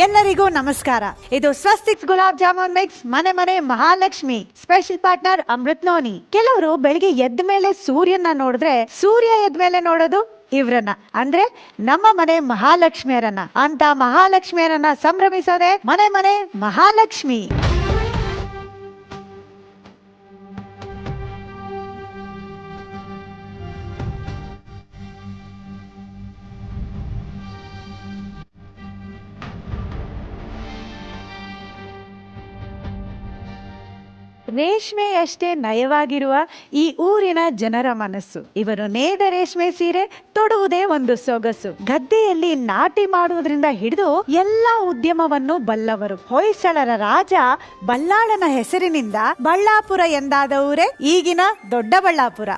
ಎಲ್ಲರಿಗೂ ನಮಸ್ಕಾರ. ಇದು ಸ್ವಸ್ತಿಕ್ಸ್ ಗುಲಾಬ್ ಜಾಮೂನ್ ಮಿಕ್ಸ್ ಮನೆ ಮನೆ Mahalakshmi special partner Amrit noni. ಕೆಲವರು ಬೆಳಿಗ್ಗೆ ಎದ್ದ ಮೇಲೆ ಸೂರ್ಯನ ನೋಡಿದ್ರೆ ಸೂರ್ಯ ಎದ್ದ ಮೇಲೆ ನೋಡೋದು ಇವ್ರನ್ನ, ಅಂದ್ರೆ ನಮ್ಮ ಮನೆ ಮಹಾಲಕ್ಷ್ಮಿಯರನ್ನ. ಅಂತ ಮಹಾಲಕ್ಷ್ಮಿಯರನ್ನ ಸಂಭ್ರಮಿಸೋದೆ ಮನೆ ಮನೆ ಮಹಾಲಕ್ಷ್ಮಿ. ರೇಷ್ಮೆಯಷ್ಟೇ ನಯವಾಗಿರುವ ಈ ಊರಿನ ಜನರ ಮನಸ್ಸು. ಇವರು ನೇಯ್ದ ರೇಷ್ಮೆ ಸೀರೆ ತೊಡುವುದೇ ಒಂದು ಸೊಗಸು. ಗದ್ದೆಯಲ್ಲಿ ನಾಟಿ ಮಾಡುವುದರಿಂದ ಹಿಡಿದು ಎಲ್ಲಾ ಉದ್ಯಮವನ್ನು ಬಲ್ಲವರು. ಹೊಯ್ಸಳರ ರಾಜ ಬಲ್ಲಾಳನ ಹೆಸರಿನಿಂದ ಬಳ್ಳಾಪುರ ಎಂದಾದ ಊರೇ ಈಗಿನ ದೊಡ್ಡಬಳ್ಳಾಪುರ.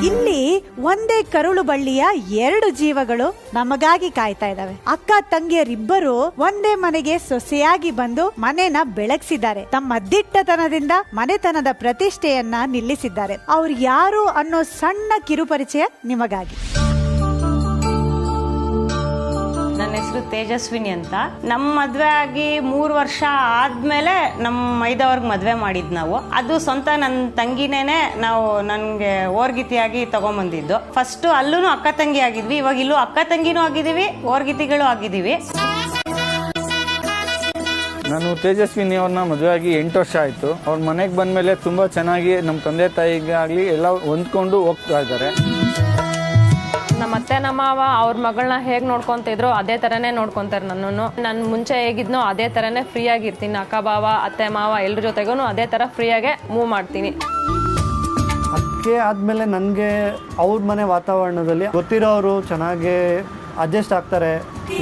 ಇಲ್ಲಿ ಒಂದೇ ಕರುಳು ಬಳ್ಳಿಯ 2 ಜೀವಗಳು ನಮಗಾಗಿ ಕಾಯ್ತಾ ಇದ್ದಾವೆ. ಅಕ್ಕ ತಂಗಿಯರಿಬ್ಬರು ಒಂದೇ ಮನೆಗೆ ಸೊಸೆಯಾಗಿ ಬಂದು ಮನೆನ ಬೆಳಗಿಸಿದ್ದಾರೆ. ತಮ್ಮ ದಿಟ್ಟತನದಿಂದ ಮನೆತನದ ಪ್ರತಿಷ್ಠೆಯನ್ನ ನಿಲ್ಲಿಸಿದ್ದಾರೆ. ಅವ್ರು ಯಾರು ಅನ್ನೋ ಸಣ್ಣ ಕಿರುಪರಿಚಯ ನಿಮಗಾಗಿ. ನನ್ನ ಹೆಸರು ತೇಜಸ್ವಿನಿ ಅಂತ. ನಮ್ಮ ಮದ್ವೆ ಆಗಿ 3 ವರ್ಷ ಆದ್ಮೇಲೆ ನಮ್ಮ ಮೈದವ್ರಿಗೆ ಮದ್ವೆ ಮಾಡಿದ್ ನಾವು. ಅದು ಸ್ವಂತ ನನ್ನ ತಂಗಿನೇನೆ ನಾವು ನನ್ಗೆ ಓರ್ಗಿತಿಯಾಗಿ ತಗೊಂಬಂದಿದ್ದು. ಫಸ್ಟ್ ಅಲ್ಲೂ ಅಕ್ಕ ತಂಗಿ ಆಗಿದ್ವಿ, ಇವಾಗ ಇಲ್ಲೂ ಅಕ್ಕ ತಂಗಿನೂ ಆಗಿದೀವಿ, ಓರ್ಗಿತಿಗಳು ಆಗಿದೀವಿ. ನಾನು ತೇಜಸ್ವಿನಿ ಅವ್ರನ್ನ ಮದುವೆ ಆಗಿ 8 ವರ್ಷ ಆಯ್ತು. ಅವ್ರ ಮನೆಗೆ ಬಂದ್ಮೇಲೆ ತುಂಬಾ ಚೆನ್ನಾಗಿ ನಮ್ಮ ತಂದೆ ತಾಯಿಗೆ ಆಗ್ಲಿ ಎಲ್ಲ ಹೊಂದ್ಕೊಂಡು ಹೋಗ್ತಾ ಇದ್ದಾರೆ. ನಮ್ಮ ಅತ್ತೆ ನಮ್ಮ ಮಾವ ಅವ್ರ ಮಗಳನ್ನ ಹೇಗೆ ನೋಡ್ಕೊಂತಿದ್ರು ಅದೇ ಥರನೇ ನೋಡ್ಕೊತಾರೆ ನನ್ನನ್ನು. ನಾನು ಮುಂಚೆ ಹೇಗಿದ್ನೋ ಅದೇ ಥರನೇ ಫ್ರೀ ಆಗಿರ್ತೀನಿ. ಅಕ್ಕ ಬಾವ ಅತ್ತೆ ಮಾವ ಎಲ್ಲರ ಜೊತೆಗೂ ಅದೇ ಥರ ಫ್ರೀಯಾಗೆ ಮೂವ್ ಮಾಡ್ತೀನಿ. ಅದಕ್ಕೆ ಆದಮೇಲೆ ನನಗೆ ಅವ್ರ ಮನೆ ವಾತಾವರಣದಲ್ಲಿ ಗೊತ್ತಿರೋರು ಚೆನ್ನಾಗಿ ಅಡ್ಜಸ್ಟ್ ಆಗ್ತಾರೆ,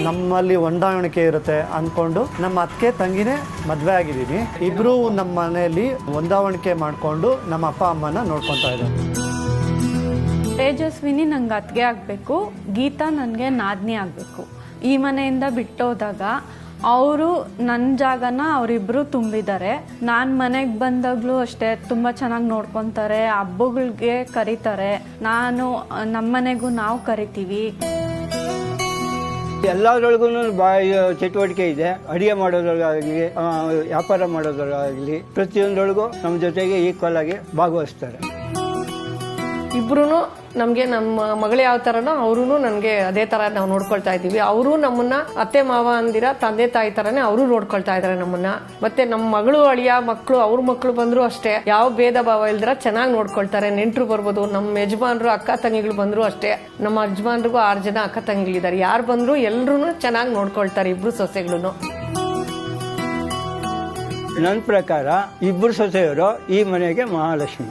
ನಮ್ಮಲ್ಲಿ ಹೊಂದಾಣಿಕೆ ಇರುತ್ತೆ ಅಂದ್ಕೊಂಡು ನಮ್ಮ ಅತ್ತೆ ತಂಗಿನೇ ಮದುವೆ ಆಗಿದ್ದೀನಿ. ಇಬ್ಬರು ನಮ್ಮ ಮನೆಯಲ್ಲಿ ಹೊಂದಾಣಿಕೆ ಮಾಡಿಕೊಂಡು ನಮ್ಮ ಅಪ್ಪ ಅಮ್ಮನ ನೋಡ್ಕೊತಾ ಇದ್ದಾರೆ. ತೇಜಸ್ವಿನಿ ನಂಗೆ ಅತ್ತಿಗೆ ಆಗಬೇಕು, ಗೀತಾ ನನಗೆ ನಾದಿನಿ ಆಗಬೇಕು. ಈ ಮನೆಯಿಂದ ಬಿಟ್ಟೋದಾಗ ಅವರು ನನ್ನ ಜಾಗನ ಅವರಿಬ್ಬರು ತುಂಬಿದ್ದಾರೆ. ನಾನು ಮನೆಗೆ ಬಂದಾಗಲೂ ಅಷ್ಟೇ ತುಂಬ ಚೆನ್ನಾಗಿ ನೋಡ್ಕೊತಾರೆ, ಹಬ್ಬಗಳಿಗೆ ಕರೀತಾರೆ, ನಮ್ಮನೆಗೂ ನಾವು ಕರಿತೀವಿ. ಎಲ್ಲದರೊಳಗೂ ಚಟುವಟಿಕೆ ಇದೆ. ಅಡಿಗೆ ಮಾಡೋದ್ರಲ್ಲಾಗಲಿ ವ್ಯಾಪಾರ ಮಾಡೋದ್ರಲ್ಲಾಗಲಿ ಪ್ರತಿಯೊಂದರೊಳಗೂ ನಮ್ಮ ಜೊತೆಗೆ ಈಕ್ವಲ್ ಆಗಿ ಭಾಗವಹಿಸ್ತಾರೆ. ಇಬ್ರು ನಮಗೆ ನಮ್ಮ ಮಗಳು ಯಾವ ಥರನೋ ಅವರು ನನಗೆ ಅದೇ ಥರ ನಾವು ನೋಡ್ಕೊಳ್ತಾ ಇದ್ದೀವಿ. ಅವರು ನಮ್ಮನ್ನ ಅತ್ತೆ ಮಾವ ಅಂದಿರ ತಂದೆ ತಾಯಿ ಥರನೇ ಅವರು ನೋಡ್ಕೊಳ್ತಾ ಇದ್ದಾರೆ ನಮ್ಮನ್ನ. ಮತ್ತೆ ನಮ್ಮ ಮಗಳು ಅಳಿಯ ಮಕ್ಕಳು ಅವ್ರ ಮಕ್ಕಳು ಬಂದ್ರು ಅಷ್ಟೇ ಯಾವ ಭೇದ ಭಾವ ಇಲ್ದಿರ ಚೆನ್ನಾಗಿ ನೋಡ್ಕೊಳ್ತಾರೆ. ನೆಂಟರು ಬರ್ಬೋದು, ನಮ್ಮ ಯಜಮಾನ್ರು ಅಕ್ಕ ತಂಗಿಗಳು ಬಂದ್ರು ಅಷ್ಟೇ. ನಮ್ಮ ಯಜಮಾನ್ರಿಗೂ 6 ಜನ ಅಕ್ಕ ತಂಗಿಗಳಿದ್ದಾರೆ. ಯಾರು ಬಂದ್ರು ಎಲ್ರು ಚೆನ್ನಾಗಿ ನೋಡ್ಕೊಳ್ತಾರೆ ಇಬ್ರು ಸೊಸೆಗಳು. ನನ್ನ ಪ್ರಕಾರ ಇಬ್ಬರು ಸೊಸೆಯವರು ಈ ಮನೆಗೆ ಮಹಾಲಕ್ಷ್ಮಿ.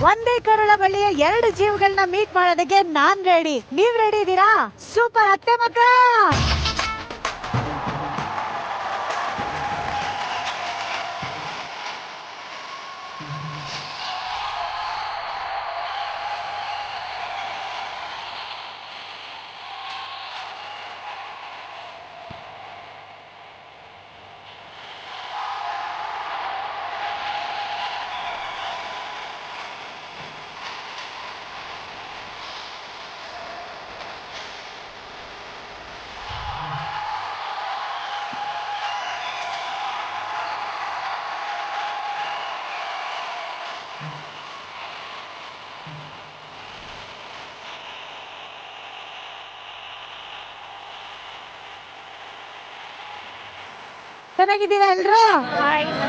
ಒಂದೇ ಕರುಳ ಬಳ್ಳಿಯ 2 ಜೀವಗಳನ್ನ ಮೀಟ್ ಮಾಡೋದಕ್ಕೆ ನಾನ್ ರೆಡಿ. ನೀವ್ ರೆಡಿ ಇದ್ದೀರಾ? ಸೂಪರ್ ಅತ್ತೆ ಮಕ್ಕ. ಚೆನ್ನಾಗಿದ್ದೀರಾ ಎಲ್ರು?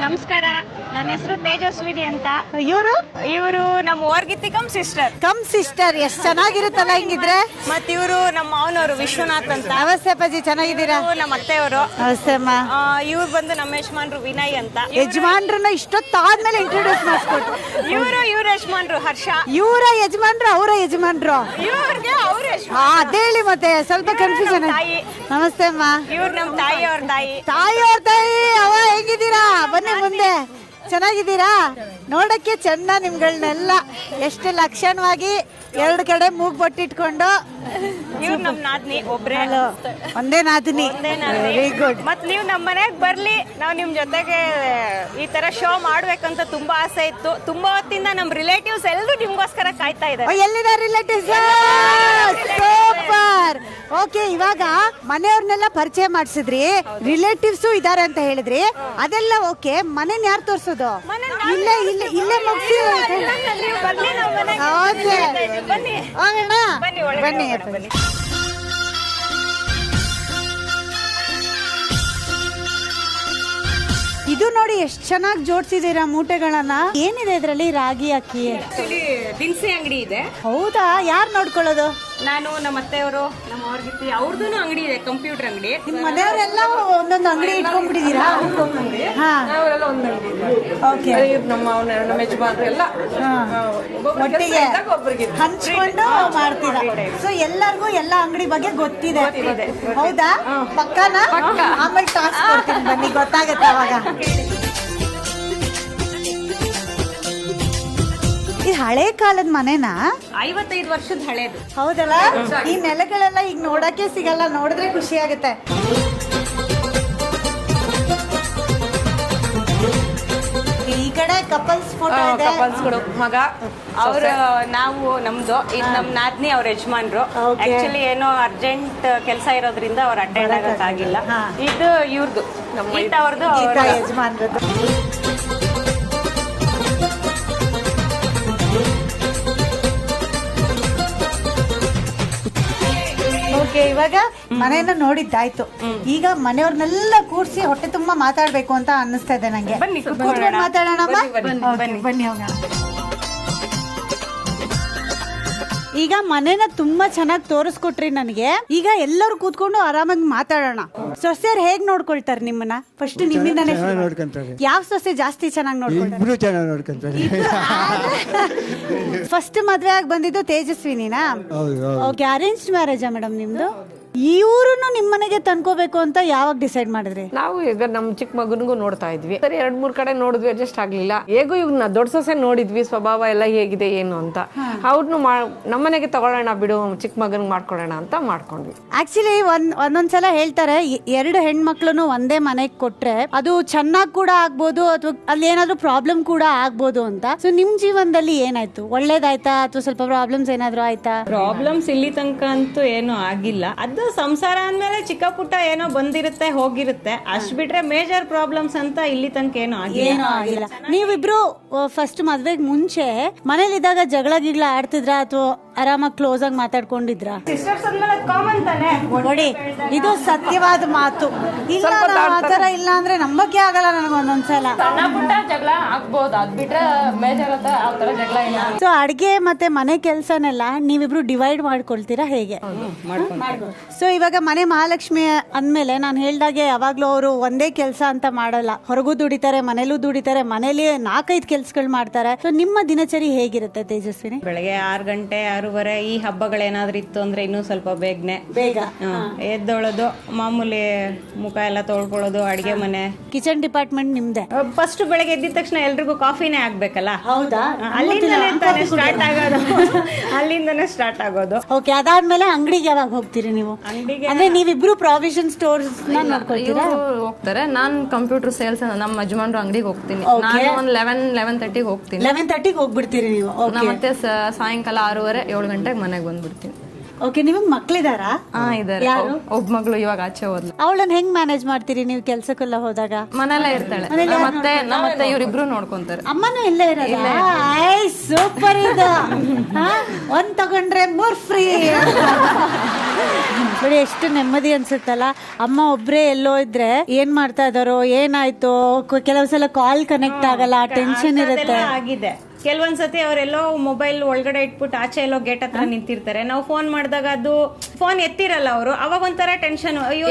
ನಮಸ್ಕಾರ, ನನ್ನ ಹೆಸರು ತೇಜಸ್ವಿನಿ ಅಂತ. ಇವರು ನಮ್ಮ ಓರ್ಗಿತಿ ಕಮ್ ಸಿಸ್ಟರ್. ಎಷ್ಟ್ ಚೆನ್ನಾಗಿರುತ್ತಲ್ಲ ಹಿಂಗಿದ್ರೆ. ಮತ್ತೆ ಇವರು ನಮ್ಮ ಮಾವನವರು ವಿಶ್ವನಾಥ್ ಅಂತ. ನಮಸ್ತೆ ಅಪ್ಪಾಜಿ, ಚೆನ್ನಾಗಿದ್ದೀರಾ? ನಮ್ಮ ಅತ್ತೆಯವರು. ನಮಸ್ತೆ ಅಮ್ಮ. ಇವ್ರು ಬಂದು ನಮ್ಮ ಯಜಮಾನ್ರು ವಿನಯ್ ಅಂತ. ಯಜಮಾನ್ರನ್ನ ಇಷ್ಟೊತ್ತಾದ್ಮೇಲೆ ಇಂಟ್ರೊಡ್ಯೂಸ್ ಮಾಡಿಸ್ಕೊಟ್ಟು. ಇವ್ರ ಯಜಮಾನ್ರು ಹರ್ಷ. ಇವರ ಯಜಮಾನ್ರು ಅವರ ಯಜಮಾನ್ರು ಇವ್ರಿಗೆ ಅವ್ರ ಅದೇಳಿ ಮತ್ತೆ ಸ್ವಲ್ಪ ಕನ್ಫ್ಯೂಷನ್. ನಮಸ್ತೆ ಅಮ್ಮ. ಇವ್ರು ನಮ್ಮ ತಾಯಿಯವ್ರ ತಾಯಿ. ತಾಯಿಯವ್ರ ತಾಯಿ. ಅವ ಹೇಗಿದ್ದೀರಾ? ಬನ್ನಿ ಮುಂದೆ. ಚೆನ್ನಾಗಿದ್ದೀರಾ? ನೋಡಕ್ಕೆ ಚೆನ್ನ ನಿಮ್ಗಳನ್ನೆಲ್ಲ ಎಷ್ಟು ಲಕ್ಷಣವಾಗಿ ಎರಡು ಕಡೆ ಮೂಗ್ ಬೊಟ್ಟಿಟ್ಕೊಂಡು. ಇವ್ರು ನಮ್ ನಾದ್ನಿ ಒಬ್ರೇ, ಒಂದೇ ನಾದಿನಿ. Very good. ಮತ್ ನೀವ್ ನಮ್ ಮನೆಗ್ ಬರ್ಲಿ, ನಾವ್ ನಿಮ್ ಜೊತೆಗೆ ಈ ತರ ಶೋ ಮಾಡ್ಬೇಕಂತ ತುಂಬಾ ಆಸೆ ಇತ್ತು. ತುಂಬಾ ಹೊತ್ತಿಂದ ನಮ್ ರಿಲೇಟಿವ್ಸ್ ಎಲ್ಲರೂ ನಿಮ್ಗೋಸ್ಕರ ಕಾಯ್ತಾ ಇದ್ದಾರೆ. ಎಲ್ಲಿದ್ದಾರೆ ರಿಲೇಟಿವ್ಸ್? ಸೂಪರ್. ಓಕೆ, ಇವಾಗ ಮನೆಯವ್ರನ್ನೆಲ್ಲ ಪರಿಚಯ ಮಾಡಿಸಿದ್ರಿ, ರಿಲೇಟಿವ್ಸು ಇದಾರೆ ಅಂತ ಹೇಳಿದ್ರಿ, ಅದೆಲ್ಲ ಓಕೆ. ಮನೇನ್ ಯಾರು ತೋರ್ಸೋದು? ಇಲ್ಲೇ ಇಲ್ಲೇ ಇಲ್ಲೇ ಮುಗಿಸಿ. ಬರ್ಲಿ ನಮ್ ಮನೆಗೆ. ಬನ್ನಿ ಹೋಗೋಣ, ಬನ್ನಿ ಒಳಗಡೆ ಬನ್ನಿ. ಹೋಗೋಣ, ಬನ್ನಿ. ಇದು ನೋಡಿ ಎಷ್ಟು ಚೆನ್ನಾಗಿ ಜೋಡಿಸಿದೀರಾ ಮೂಟೆಗಳನ್ನ. ಏನಿದೆ ಇದ್ರಲ್ಲಿ? ರಾಗಿ, ಅಕ್ಕಿ. ದಿನಸಿ ಅಂಗಡಿ ಇದೆ. ಹೌದಾ? ಯಾರು ನೋಡ್ಕೊಳ್ಳೋದು? ನಾನು, ನಮ್ಮ ಅತ್ತೆಯವರು, ನಮ್ಮ ಅವ್ರಿಗಿತ್ತಿ ಅವ್ರದ್ದು ಅಂಗಡಿ ಇದೆ, ಕಂಪ್ಯೂಟರ್ ಅಂಗಡಿ. ನಿಮ್ ಮನೆಯವರೆಲ್ಲ ಒಂದೊಂದು ಅಂಗಡಿ ಇಟ್ಕೊಂಡ್ಬಿಟ್ಟಿದೀರಾ? ಹಾ, ನಾವೆಲ್ಲ ಒಂದ್ ಅಂಗಡಿ ಓಕೆ. ನಮ್ಮ ಯಜಮಾನ್ರು ಎಲ್ಲ ಒಟ್ಟಿಗೆ ಹಂಚ್ಕೊಂಡು ಮಾಡ್ತೀರಾ? ಸೊ ಎಲ್ಲರಿಗೂ ಎಲ್ಲ ಅಂಗಡಿ ಬಗ್ಗೆ ಗೊತ್ತಿದೆ, ಹೌದಾ? ಪಕ್ಕನ? ಆಮೇಲೆ ಟಾಸ್ಕ್ ಕೊಡ್ತೀನಿ, ಬನ್ನಿ, ಗೊತ್ತಾಗತ್ತೆ ಅವಾಗ. ಇದು ಹಳೆ ಕಾಲದ ಮನೆನಾ? 55 ವರ್ಷದ ಹಳೇದು. ಹೌದಲ್ಲ? ಈ ನೆಲಗಳೆಲ್ಲ ಈಗ ನೋಡಕ್ಕೆ ಸಿಗಲ್ಲ, ನೋಡಿದ್ರೆ ಖುಷಿ ಆಗುತ್ತೆ. ಈ ಕಡೆ ಕಪಲ್ಸ್ ಫೋಟೋ ಇದೆ. ಕಪಲ್ಸ್ಗಳು, ಮಗ, ಅವ್ರು ನಾವು ನಮ್ದು, ಇದು ನಮ್ ನಾದ್ನಿ ಅವ್ರ ಯಜಮಾನ್ರು. ಆಕ್ಚುಲಿ ಏನೋ ಅರ್ಜೆಂಟ್ ಕೆಲಸ ಇರೋದ್ರಿಂದ ಅವ್ರು ಅಟೆಂಡ್ ಆಗಕ್ಕಾಗಿಲ್ಲ. ಇದು ಇವ್ರದ್ದು, ಗೀತಾ ಅವ್ರದ್ದು, ಗೀತಾ ಯಜಮಾನ್ರದ್ದು. ಓಕೆ, ಇವಾಗ ಮನೆಯನ್ನ ನೋಡಿದ್ದಾಯ್ತು. ಈಗ ಮನೆಯವ್ರನ್ನೆಲ್ಲ ಕೂರ್ಸಿ ಹೊಟ್ಟೆ ತುಂಬಾ ಮಾತಾಡ್ಬೇಕು ಅಂತ ಅನ್ನಿಸ್ತಾ ಇದೆ ನಂಗೆ. ಬನ್ನಿ, ಕೂತ್ಕೊಂಡು ಮಾತಾಡೋಣ. ಬನ್ನಿ ಹೋಗೋಣ. ಈಗ ಮನೇನ ತುಂಬಾ ಚೆನ್ನಾಗಿ ತೋರಿಸ್ಕೊಟ್ರಿ ನನಗೆ. ಈಗ ಎಲ್ಲರೂ ಕೂತ್ಕೊಂಡು ಆರಾಮಾಗಿ ಮಾತಾಡೋಣ. ಸೊಸೆಯರ್ ಹೇಗ್ ನೋಡ್ಕೊಳ್ತಾರೆ ನಿಮ್ಮನ್ನ? ಫಸ್ಟ್ ನಿಮ್ಮಿಂದಾನೆ ನೋಡ್ಕೊಂತಾರೆ. ಯಾವ ಸೊಸೆ ಜಾಸ್ತಿ ಚೆನ್ನಾಗಿ ನೋಡ್ಕೊಳ್ತಾರೆ? ಇಬ್ರು ಚೆನ್ನಾಗಿ ನೋಡ್ಕೊಂತಾರೆ. ಫಸ್ಟ್ ಮದ್ವೆ ಆಗಿ ಬಂದಿದ್ದು ತೇಜಸ್ವಿನಿನಾ? ಹೌದು. ಓಕೆ, ಅರೇಂಜ್ಡ್ ಮ್ಯಾರೇಜಾ ಮೇಡಮ್ ನಿಮ್ದು? ಇವ್ರನ್ನು ನಿಮ್ಮನೆಗೆ ತಂದ್ಕೋಬೇಕು ಅಂತ ಯಾವಾಗ ಡಿಸೈಡ್ ಮಾಡಿದ್ರಿ? ನಾವು ಈಗ ನಮ್ ಚಿಕ್ಕ ಮಗನಿಗೂ ನೋಡ್ತಾ ಇದ್ವಿ. ಸರಿ, 2-3 ಕಡೆ ನೋಡಿದ್ವಿ, ಅಡ್ಜಸ್ಟ್ ಆಗ್ಲಿಲ್ಲ. ಹೇಗೂ ಇವ್ನ ದೊಡ್ಡ ಸೊಸೆ ನೋಡಿದ್ವಿ, ಸ್ವಭಾವ ಎಲ್ಲ ಹೇಗಿದೆ ಏನು ಅಂತ. ಅವ್ರನ್ನು ನಮ್ಮನೆಗೆ ತಗೊಳ್ಳೋಣ ಬಿಡು, ಚಿಕ್ಕ ಮಗನಿಗೆ ಮಾಡ್ಕೊಳ್ಳೋಣ ಅಂತ ಮಾಡ್ಕೊಂಡ್ವಿ. ಆಕ್ಚುಲಿ ಒಂದೊಂದ್ಸಲ ಹೇಳ್ತಾರೆ, 2 ಹೆಣ್ಮಕ್ಳು ಒಂದೇ ಮನೆಗೆ ಕೊಟ್ರೆ ಅದು ಚೆನ್ನಾಗ್ ಕೂಡ ಆಗ್ಬೋದು, ಅಥವಾ ಅಲ್ಲಿ ಏನಾದ್ರು ಪ್ರಾಬ್ಲಮ್ ಕೂಡ ಆಗ್ಬೋದು ಅಂತ. ಸೊ ನಿಮ್ ಜೀವನದಲ್ಲಿ ಏನಾಯ್ತು? ಒಳ್ಳೇದಾಯ್ತಾ ಅಥವಾ ಸ್ವಲ್ಪ ಪ್ರಾಬ್ಲಮ್ಸ್ ಏನಾದ್ರು ಆಯ್ತಾ? ಪ್ರಾಬ್ಲಮ್ಸ್ ಇಲ್ಲಿ ತನಕ ಅಂತೂ ಏನು ಆಗಿಲ್ಲ. ಅದು ಸಂಸಾರ ಅಂದ್ಮೇಲೆ ಚಿಕ್ಕ ಪುಟ್ಟ ಏನೋ ಬಂದಿರುತ್ತೆ, ಹೋಗಿರುತ್ತೆ, ಅಷ್ಟ್ ಬಿಟ್ರೆ ಮೇಜರ್ ಪ್ರಾಬ್ಲಮ್ಸ್ ಅಂತ ಇಲ್ಲಿ ತನಕ ಏನೋ ಆಗಿಲ್ಲ. ನೀವಿಬ್ರು ಫಸ್ಟ್ ಮದ್ವೆಗ್ ಮುಂಚೆ ಮನೇಲಿದ್ದಾಗ ಜಗಳ ಗಿಗಳ ಆಡ್ತಿದ್ರ ಅಥವಾ ಆರಾಮಾಗಿ ಕ್ಲೋಸ್ ಆಗಿ ಮಾತಾಡ್ಕೊಂಡಿದ್ರ? ಸಿಸ್ಟರ್ಸ್ ಅಂದ್ಮೇಲೆ ಕಾಮನ್ ತಾನೆ. ನೋಡಿ, ಇದು ಸತ್ಯವಾದ ಮಾತು. ಇಲ್ಲ ಆತರ ಇಲ್ಲ ಅಂದ್ರೆ ನಂಬಕ್ಕೆ ಆಗಲ್ಲ ನನಗೆ ಒಂದೊಂದ್ಸಲ. ಸಣ್ಣ ಪುಟ್ಟ ಜಗಳ ಆಗ್ಬೋದು, ಅದ್ ಬಿಟ್ರೆ ಮೇಜರ್ ಆ ತರ ಜಗಳ ಇಲ್ಲ. ಸೊ ಅಡ್ಗೆ ಮತ್ತೆ ಮನೆ ಕೆಲ್ಸನೆಲ್ಲ ನೀವಿಬ್ರು ಡಿವೈಡ್ ಮಾಡ್ಕೊಳ್ತೀರಾ ಹೇಗೆ? ಸೊ ಇವಾಗ ಮನೆ ಮಹಾಲಕ್ಷ್ಮಿ ಅಂದ್ಮೇಲೆ ನಾನು ಹೇಳ್ದಾಗೆ ಯಾವಾಗ್ಲೂ ಅವರು ಒಂದೇ ಕೆಲಸ ಅಂತ ಮಾಡಲ್ಲ, ಹೊರಗೂ ದುಡಿತಾರೆ, ಮನೇಲೂ ದುಡಿತಾರೆ, ಮನೇಲಿ 4-5 ಕೆಲ್ಸಗಳು ಮಾಡ್ತಾರೆ. ಸೊ ನಿಮ್ಮ ದಿನಚರಿ ಹೇಗಿರುತ್ತೆ ತೇಜಸ್ವಿನಿ? ಬೆಳಗ್ಗೆ 6 ಗಂಟೆ 6:30. ಈ ಹಬ್ಬಗಳೇನಾದ್ರೂ ಇತ್ತು ಅಂದ್ರೆ ಇನ್ನೂ ಸ್ವಲ್ಪ ಬೇಗ ಎದ್ದೊಳೋದು, ಮಾಮೂಲಿ ಮುಖ ಎಲ್ಲ ತೊಳ್ಕೊಳ್ಳೋದು, ಅಡಿಗೆ ಮನೆ, ಕಿಚನ್ ಡಿಪಾರ್ಟ್ಮೆಂಟ್ ನಿಮ್ದೆ. ಫಸ್ಟ್ ಬೆಳಗ್ಗೆ ಎದ್ದಿದ ತಕ್ಷಣ ಎಲ್ರಿಗೂ ಕಾಫಿನೇ ಆಗ್ಬೇಕಲ್ಲ. ಹೌದಾ? ಅಲ್ಲಿಂದನೇ ಸ್ಟಾರ್ಟ್ ಆಗೋದು. ಅಲ್ಲಿಂದನೇ ಸ್ಟಾರ್ಟ್ ಆಗೋದು. ಓಕೆ, ಅದಾದ್ಮೇಲೆ ಅಂಗಡಿಗೆ ಯಾವಾಗ ಹೋಗ್ತೀರಿ ನೀವು? ಅಂದ್ರೆ ನೀವಿಬ್ರು ಪ್ರಾವಿಷನ್ ಸ್ಟೋರ್ಸ್ ನೋಡ್ಕೊಳ್ತೀರಾ? ಹೋಗ್ತಾರೆ. ನಾನ್ ಕಂಪ್ಯೂಟರ್ ಸೇಲ್ಸ್ ನಮ್ಮ ಯಜಮಾನ್ರು ಅಂಗಡಿಗೆ ಹೋಗ್ತೀನಿ. ನಾನು ಒಂದು 11:30 ಹೋಗ್ತೀನಿ. 11:30 ಹೋಗ್ಬಿಡ್ತೀರಿ ನೀವು? ಮತ್ತೆ ಸಾಯಂಕಾಲ 6:30-7 ಗಂಟೆಗೆ ಮನೆಗೆ ಬಂದ್ಬಿಡ್ತೀನಿ. ಓಕೆ, ನಿಮಗ್ ಮಕ್ಳಿದಾರಾ? ಇದಾರೆ. ಒಬ್ಬ ಮಗಳು ಇವಾಗ ಆಚೆ ಹೋದ್ಲು. ಅವಳನ್ನ ಹೆಂಗ್ ಮ್ಯಾನೇಜ್ ಮಾಡ್ತೀರಿ ನೀವು ಕೆಲ್ಸಕ್ಕೆಲ್ಲ ಹೋದಾಗ? ಮನೆಯಲ್ಲೇ ಇರ್ತಾಳೆ. ಮತ್ತೆ ಇವರಿಬ್ರು ನೋಡ್ಕೊಂತಾರೆ. ಅಮ್ಮನೂ ಇಲ್ಲೇ ಇರೋದಾ? ಸೂಪರ್ ಇದು. ಒಂದ್ ತಗೊಂಡ್ರೆ 3 ಫ್ರೀ. ನೋಡಿ ಎಷ್ಟು ನೆಮ್ಮದಿ ಅನ್ಸುತ್ತಲ್ಲ. ಅಮ್ಮ ಒಬ್ರೇ ಎಲ್ಲೋ ಇದ್ರೆ ಏನ್ ಮಾಡ್ತಾ ಇದಾರೋ, ಏನಾಯ್ತೋ, ಕೆಲವು ಸಲ ಕಾಲ್ ಕನೆಕ್ಟ್ ಆಗಲ್ಲ, ಟೆನ್ಷನ್ ಇರುತ್ತೆ. ಆಗಿದೆ. ಕೆಲವೊಂದ್ಸತಿ ಅವರೆಲ್ಲೋ ಮೊಬೈಲ್ ಒಳಗಡೆ ಇಟ್ಬಿಟ್ಟು ಆಚೆ ಎಲ್ಲೋ ಗೇಟ್ ಹತ್ರ ನಿಂತಿರ್ತಾರೆ. ನಾವು ಫೋನ್ ಮಾಡಿದಾಗ ಅದು ಫೋನ್ ಎತ್ತಿರಲ್ಲ ಅವರು. ಅವಾಗ ಒಂಥರ ಟೆನ್ಷನ್, ಅಯ್ಯೋ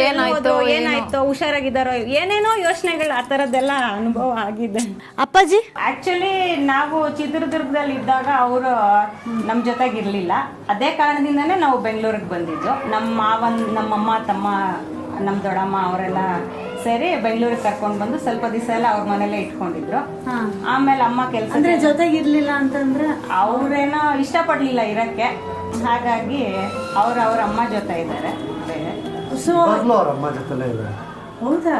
ಏನಾಯ್ತೋ, ಹುಷಾರಾಗಿದ್ದಾರೋ, ಏನೇನೋ ಯೋಚನೆಗಳು, ಆ ತರದ್ದೆಲ್ಲ ಅನುಭವ ಆಗಿದೆ. ಅಪ್ಪಾಜಿ ಆಕ್ಚುಲಿ ನಾವು ಚಿತ್ರದುರ್ಗದಲ್ಲಿ ಇದ್ದಾಗ ಅವರು ನಮ್ ಜೊತೆಗಿರ್ಲಿಲ್ಲ. ಅದೇ ಕಾರಣದಿಂದಾನೇ ನಾವು ಬೆಂಗಳೂರಿಗೆ ಬಂದಿದ್ದು. ನಮ್ಮ ಮಾವನ್, ನಮ್ಮಮ್ಮ, ತಮ್ಮ, ನಮ್ ದೊಡ್ಡಮ್ಮ ಅವರೆಲ್ಲ ಸೇರಿ ಬೆಂಗಳೂರಿಗೆ ಕರ್ಕೊಂಡು ಬಂದು ಸ್ವಲ್ಪ ದಿವಸ ಎಲ್ಲ ಅವ್ರ ಮನೇಲೆ ಇಟ್ಕೊಂಡಿದ್ರು. ಆಮೇಲೆ ಅಮ್ಮ ಕೆಲಸ ಅಂದ್ರೆ ಜೊತೆಗಿರ್ಲಿಲ್ಲ ಅಂತಂದ್ರೆ ಅವ್ರೇನೋ ಇಷ್ಟಪಡ್ಲಿಲ್ಲ ಇರಕ್ಕೆ, ಹಾಗಾಗಿ ಅವ್ರ ಅಮ್ಮ ಜೊತೆ ಇದ್ದಾರೆ ಬೇರೆ. ಸೊ ಅವ್ರ ಅಮ್ಮ ಜೊತೆಲೇ ಇದೆ. ಹೌದಾ?